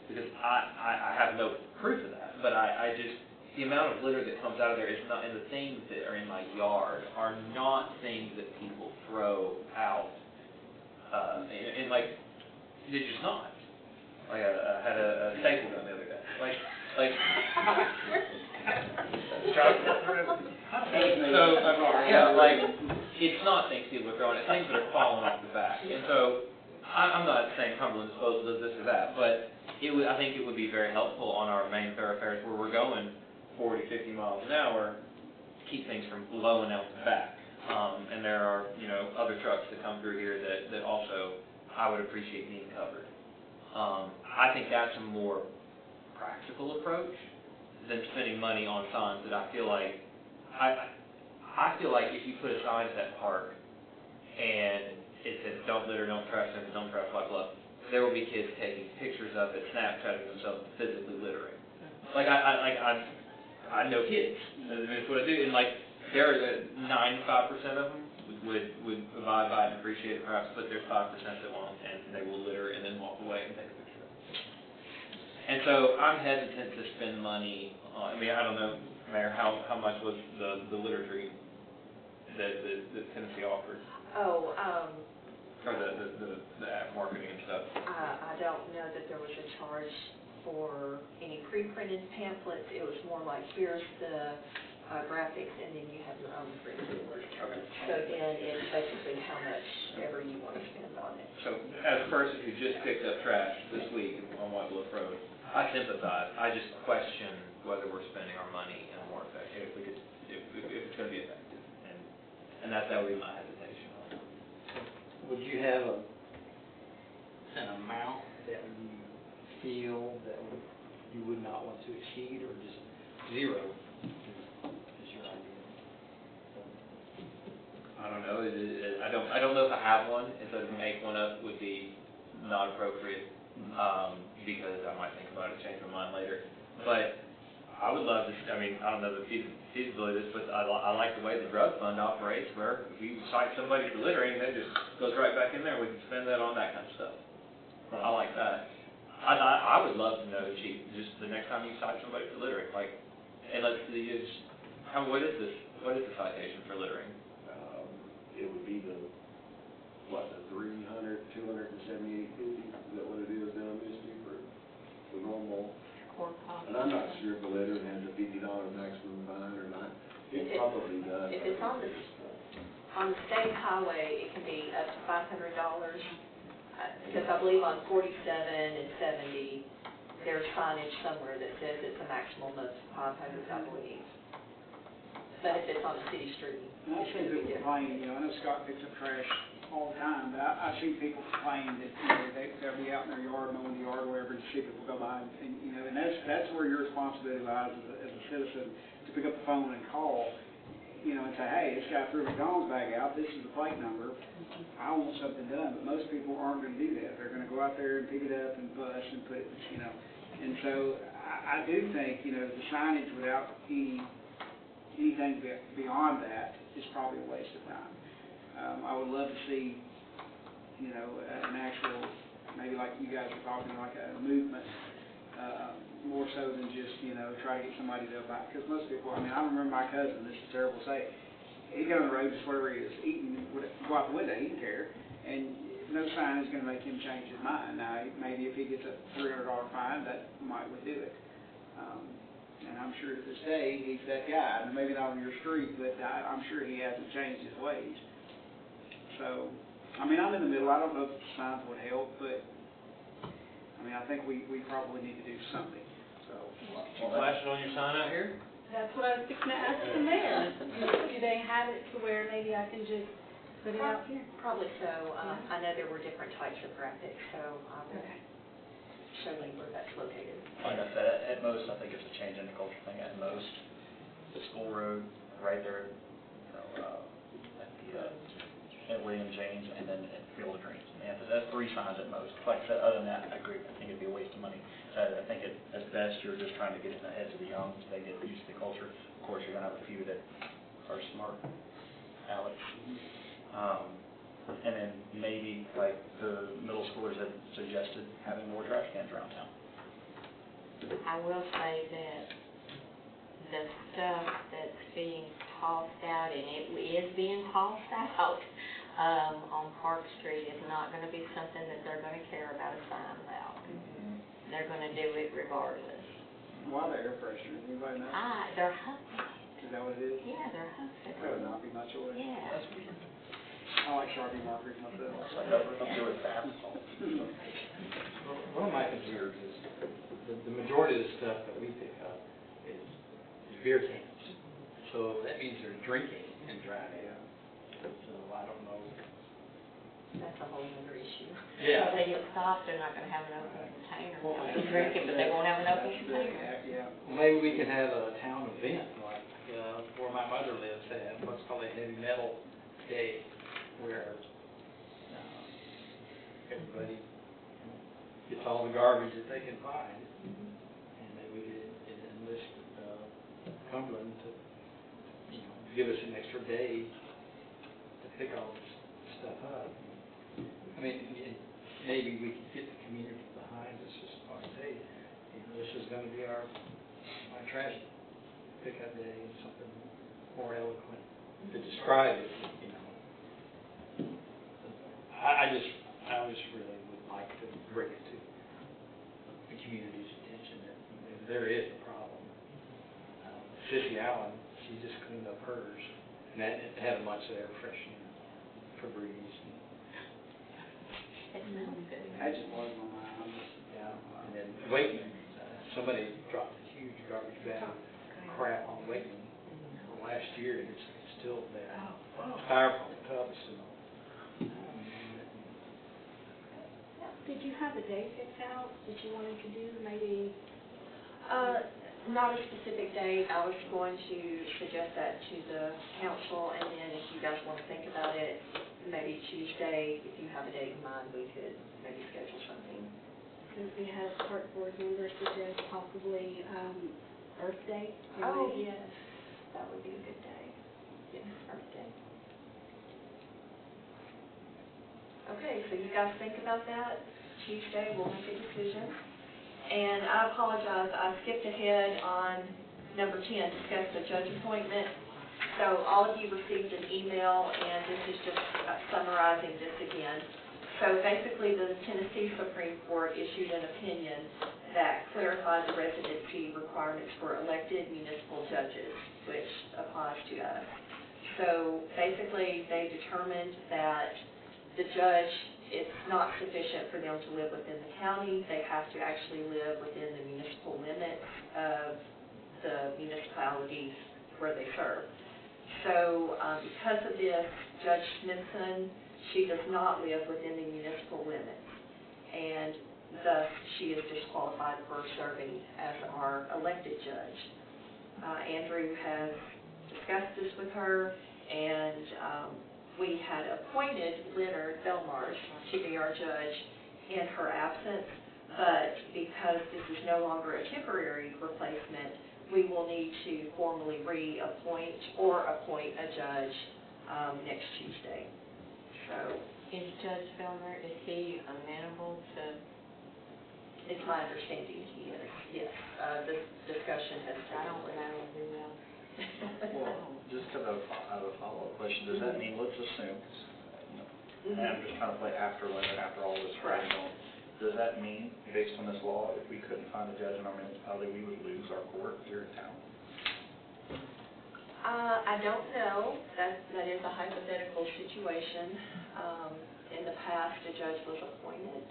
because I have no proof of that, but I just, the amount of litter that comes out of there is not, and the things that are in my yard are not things that people throw out, and like, they're just not. Like I had a staple gun the other day, like So, yeah, like, it's not things people are throwing, it's things that are falling off the back. And so, I'm not saying Cumberland Disposal does this or that, but I think it would be very helpful on our main thoroughfares where we're going 40, 50 miles an hour, to keep things from blowing out the back. And there are, other trucks that come through here that also I would appreciate being covered. I think that's a more practical approach than spending money on signs that I feel like, I feel like if you put a sign at that park and it says, don't litter, don't trash, don't trash, blah, blah, there will be kids taking pictures of it, Snapchatting themselves physically littering. Like, I know kids, that's what I do, and like, there are 95% of them would abide by it and appreciate it perhaps, but there's 5% that won't, and they will litter and then walk away and take a picture of it. And so I'm hesitant to spend money on, I don't know, Mayor, how much was the litter tree that Tennessee offered? Oh, Or the app marketing and stuff? I don't know that there was a charge for any pre-printed pamphlets. It was more like, here's the graphics, and then you have your own printed. Okay. So then it's basically how much ever you want to spend on it. So as a person who just picked up trash this week on White Bluff Road, I sympathize. I just question whether we're spending our money in a more effective, if it's going to be effective. And that would be my hesitation on it. Would you have an amount that you feel that you would not want to exceed, or just zero is your idea? I don't know. I don't know if I have one, and so to make one up would be not appropriate, because I might think about it, change my mind later. But I would love to, I don't know the feasibility of this, but I like the way the drug fund operates, where if you cite somebody for littering, that just goes right back in there. We can spend that on that kind of stuff. I like that. I would love to know, Chief, just the next time you cite somebody for littering, like, and let's see, what is the citation for littering? It would be the 300, 278.50, is that what it is down Misty for normal? Court copy. And I'm not sure if the litter has a $50 maximum fine or not. It probably does. If it's on the state highway, it can be up to $500. Because I believe on 47 and 70, there's signage somewhere that says it's a maximum of 500, I believe. But if it's on a city street, And I've it's seen going to be people different. complain, I know Scott picks up trash all the time, but I see people complain that, they'll be out in their yard, mowing the yard or wherever, and see people go by, and that's where your responsibility lies as a citizen, to pick up the phone and call, and say, hey, this guy threw a McDonald's bag out, this is the plate number, I want something done. But most people aren't going to do that. They're going to go out there and pick it up and bust and put it, And so I do think, the signage without anything beyond that is probably a waste of time. I would love to see, an actual, maybe like you guys were talking, like a movement, more so than just, try to get somebody to buy. Because most people, I remember my cousin, this is terrible to say, he got on the road just wherever he is, eating, go out the window, he didn't care. And no sign is going to make him change his mind. Now, maybe if he gets a $300 fine, that might would do it. And I'm sure to this day, he's that guy. And maybe not on your street, but I'm sure he hasn't changed his ways. So, I'm in the middle. I don't know if the signs would help, but, I think we probably need to do something. So, Flash it on your sign out here? That's what I was fixing to ask the mayor. Do they have it to where maybe I can just put it out here? Probably so. I know there were different types of graphics, so I will show you where that's located. Like I said, at most, I think it's a change in the culture thing. At most, the school road right there, at William James, and then at Field of Dreams. That's 3 signs at most. Like I said, other than that, I agree. I think it'd be a waste of money. I think at best, you're just trying to get in the heads of the young so they get used to the culture. Of course, you're going to have a few that are smart, Alex. And then maybe, like the middle schoolers had suggested, having more trash cans around town. I will say that the stuff that's being tossed out, and it is being tossed out, on Park Street is not going to be something that they're going to care about a sign about. They're going to do it regardless. why the air freshener? Anybody know? They're hunting. that what it is? Yeah, they're That hosted. would not be my choice. Yeah. That's weird. I like Sharpie markers myself. It's like I'm doing bath salts. One of my concerns is the majority of the stuff that we pick up is beer cans. So that means they're drinking and driving. So I don't know. That's a whole other issue. Yeah. If they get stopped, they're not gonna have an open container. Well, They'll be drinking, but they won't have an open That's the- container. Yeah. Well, maybe we can have a town event, like, where my mother lives, they have what's called a heavy metal day, where, everybody gets all the garbage that they can find. And maybe we could enlist, Cumberland to, give us an extra day to pick all this stuff up. I mean, maybe we could get the community behind us, just like, hey, this is gonna be my trash pickup day, and something more eloquent to describe it, I just really would like to bring it to the community's attention that there is a problem. Sissy Allen, she just cleaned up hers, and that it had a bunch of air freshener, Febreze, It smells good. That just blows my mind. I'm just, and then Wakeman, somebody dropped a huge garbage bag of crap on Wakeman last year, and it's still there. Styrofoam tubs and all. Did you have a day picked out that you wanted to do, maybe? Not a specific date. I was going to suggest that to the council, and then if you guys want to think about it, maybe Tuesday, if you have a date in mind, we could maybe schedule something. Because we had a park board member suggest possibly, Earth Day. Oh, yes, that would be a good day. Yes, Earth Day. Okay, so you guys think about that. Tuesday, we'll make a decision. And I apologize, I skipped ahead on number 10, discuss the judge appointment. So all of you received an email, and this is just summarizing this again. So basically, the Tennessee Supreme Court issued an opinion that clarified the residency requirements for elected municipal judges, which applies to us. So basically, they determined that the judge, it's not sufficient for them to live within the county. They have to actually live within the municipal limits of the municipalities where they serve. So because of this, Judge Smithson, she does not live within the municipal limits, and thus she is disqualified for serving as our elected judge. Andrew has discussed this with her, and we had appointed Leonard Belmarsh to be our judge in her absence, but because this is no longer a temporary replacement, we will need to formally reappoint or appoint a judge next Tuesday. So Is Judge Filmer, is he amenable to? it's my understanding he is, yes. This discussion has I don't know who else. Well, just kind of, I have a follow-up question. Does that mean, let's assume, and I'm just trying to play after Leonard, after all this Right. going on. Does that mean, based on this law, if we couldn't find a judge in our municipality, we would lose our court here in town? I don't know. That is a hypothetical situation. In the past, a judge was appointed.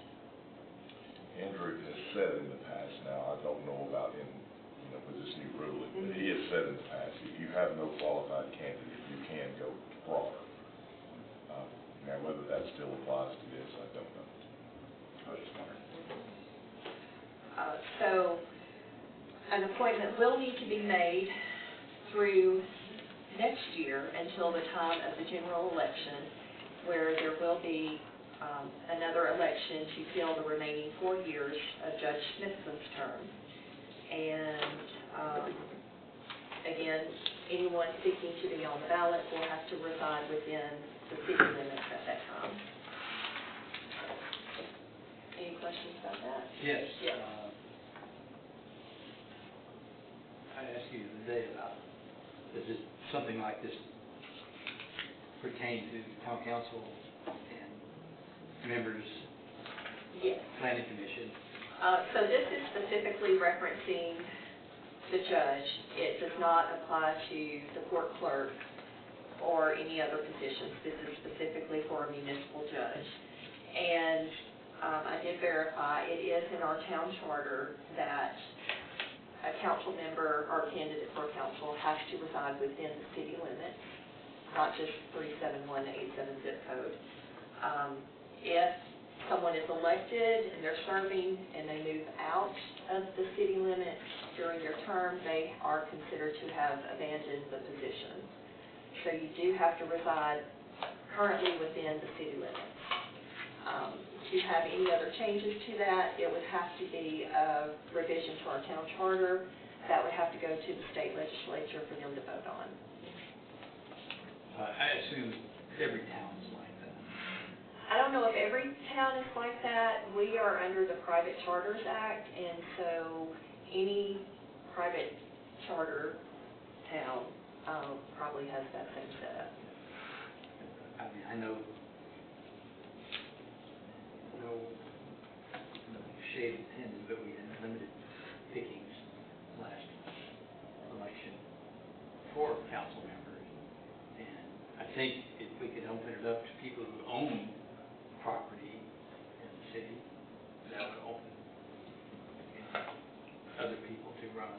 Andrew has said in the past, now, I don't know about with this new ruling, but he has said in the past, if you have no qualified candidate, you can go broader. Now, whether that still applies to this, I don't know. I was just wondering. So an appointment will need to be made through next year until the time of the general election, where there will be another election to fill the remaining 4 years of Judge Smithson's term. And again, anyone seeking to be on the ballot will have to reside within the city limits at that time. Any questions about that? Yes. Yes. I asked you the other day about, does it, something like this pertain to town council and members, Yes. planning commission? So this is specifically referencing the judge. It does not apply to the court clerk or any other positions. This is specifically for a municipal judge. And I did verify, it is in our town charter that a council member or candidate for council has to reside within the city limits, not just 37187 zip code. If someone is elected and they're serving and they move out of the city limits during their term, they are considered to have abandoned the position. So you do have to reside currently within the city limits. If you have any other changes to that, it would have to be a revision to our town charter. That would have to go to the state legislature for them to vote on. I assume every town's like that. I don't know if every town is like that. We are under the Private Charters Act, and so any private charter town probably has that same setup. I mean, I know, no shade intended, but we had limited pickings last election for council members. And I think if we could open it up to people who own property in the city, that would open other people to run.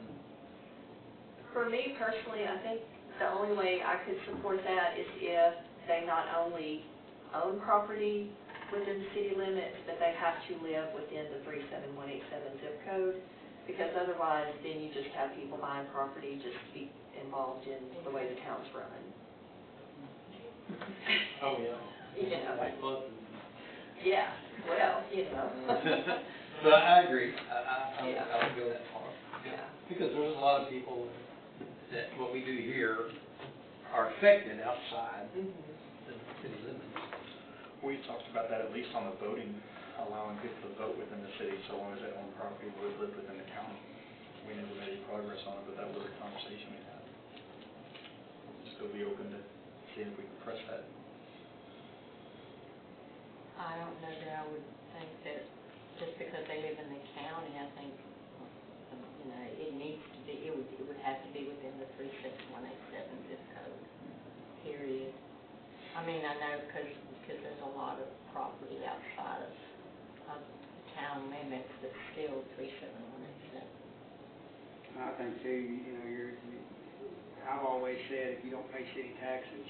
For me personally, I think the only way I could support that is if they not only own property within the city limits, but they have to live within the 37187 zip code, because otherwise then you just have people buying property just to be involved in the way the town's run. Oh, yeah. You know. Like love. Yeah, well, you know. But I agree. I Yeah. would go that far. Yeah. Because there's a lot of people that what we do here are affected outside Mhm. the city limits. We talked about that at least on the voting, allowing people to vote within the city so long as they own property or live within the county. We never made any progress on it, but that was a conversation we had. Still be open to seeing if we can press that. I don't know that I would think that just because they live in the county, I think, you know, it needs to be, it would have to be within the 36187 zip code, period. I mean, I know because there's a lot of property outside of town limits that's still 37187. I think too, you know, I've always said if you don't pay city taxes,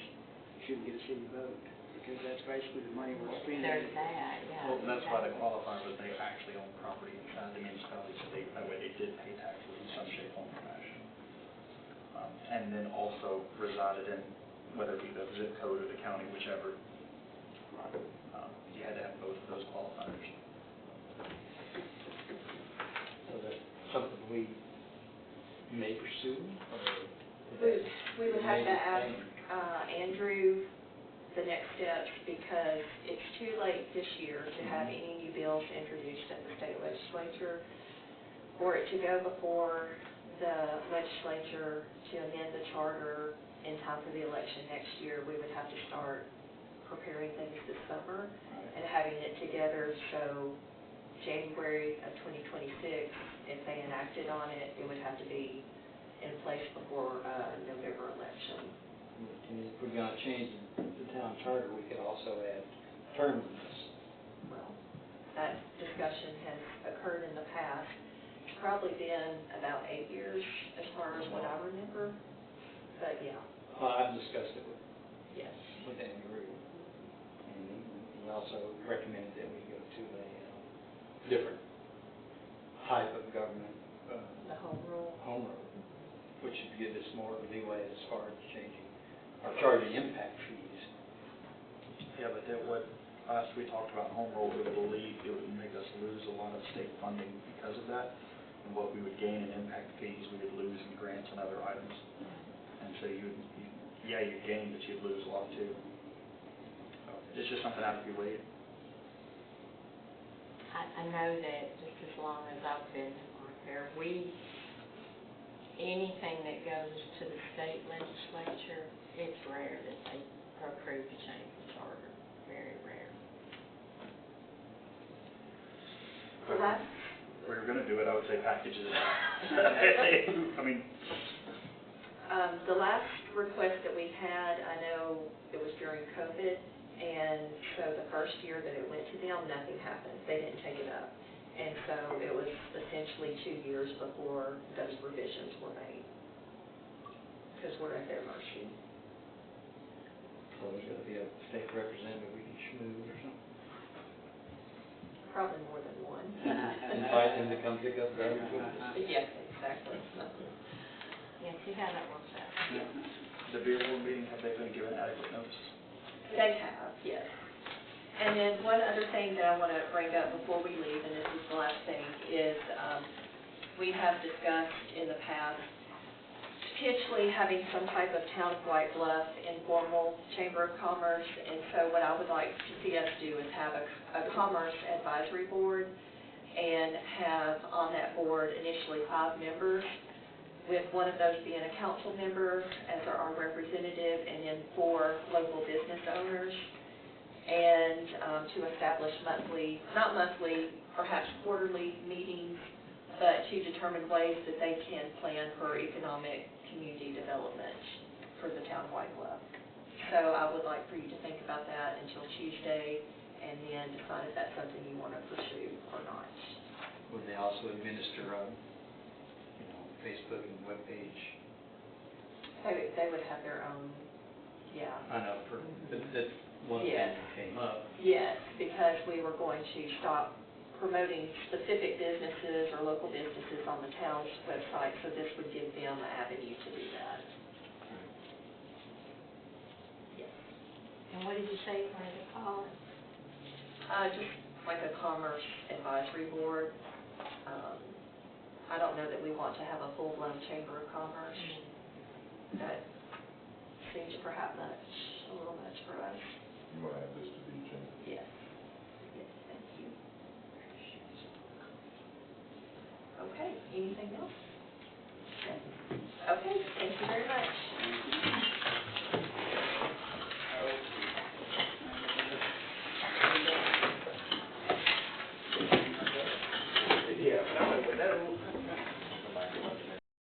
you shouldn't get a city vote, because that's basically the money we're spending. There's that, yeah. Well, that's why the exactly. qualifier was they actually own property inside the municipality, so that way they did pay taxes in some shape, form, or fashion. And then also resided in, whether it be the zip code or the county, whichever. You had to have both of those qualifiers. So that's something we may pursue, or? We would have to ask Andrew the next steps, because it's too late this year to have any new bills introduced at the state legislature. For it to go before the legislature to amend the charter in time for the election next year, we would have to start preparing things this summer and having it together, so January of 2026, if they enacted on it, it would have to be in place before November election. And if we're gonna change the town charter, we could also add term limits. Well, that discussion has occurred in the past. It's probably been about 8 years as far as what I remember, but yeah, Well, I've discussed it yes. with Andy Root, and he also recommended that we go to a different type of government, The home rule. home rule, which would give us more leeway as far as changing or charging impact fees. Yeah, but that what, last we talked about home rule, we believe it would make us lose a lot of state funding because of that. And what we would gain in impact fees, we would lose in grants and other items. And so you'd gain, but you'd lose a lot too. So it's just something that has to be weighed. I know that just as long as I've been on here, anything that goes to the state legislature, it's rare that they approve to change the charter, very rare. So that's, we were gonna do it, I would say packages. I mean, The last request that we had, I know it was during COVID, and so the first year that it went to them, nothing happened. They didn't take it up. And so it was essentially 2 years before those revisions were made, because we're at their mercy. So there's gotta be a state representative we can schmooze or something. Probably more than one. Invite them to come pick up garbage with us. Yes, exactly. Yeah, see how that works out. the beer board meeting, have they been given adequate notice? They have, yes. And then one other thing that I want to bring up before we leave, and this is the last thing, is we have discussed in the past potentially having some type of town of White Bluff informal chamber of commerce. And so what I would like to see us do is have a commerce advisory board and have on that board initially 5 members, with one of those being a council member as our representative, and then 4 local business owners, and to establish monthly, not monthly, perhaps quarterly meetings, but to determine ways that they can plan for economic community development for the town of White Bluff. So I would like for you to think about that until Tuesday, and then decide if that's something you want to pursue or not. Would they also administer, Facebook and webpage? They would have their own, yeah. I know, that's one thing Yes. that came up. Yes, because we were going to stop promoting specific businesses or local businesses on the town's website, so this would give them an avenue to do that. Yes. And what did you say you wanted to call it? Just like a commerce advisory board. I don't know that we want to have a full-blown chamber of commerce. That seems perhaps a little much for us. You want to add this to the agenda? Yes. Yes, thank you. Okay, anything else? Okay, thank you very much.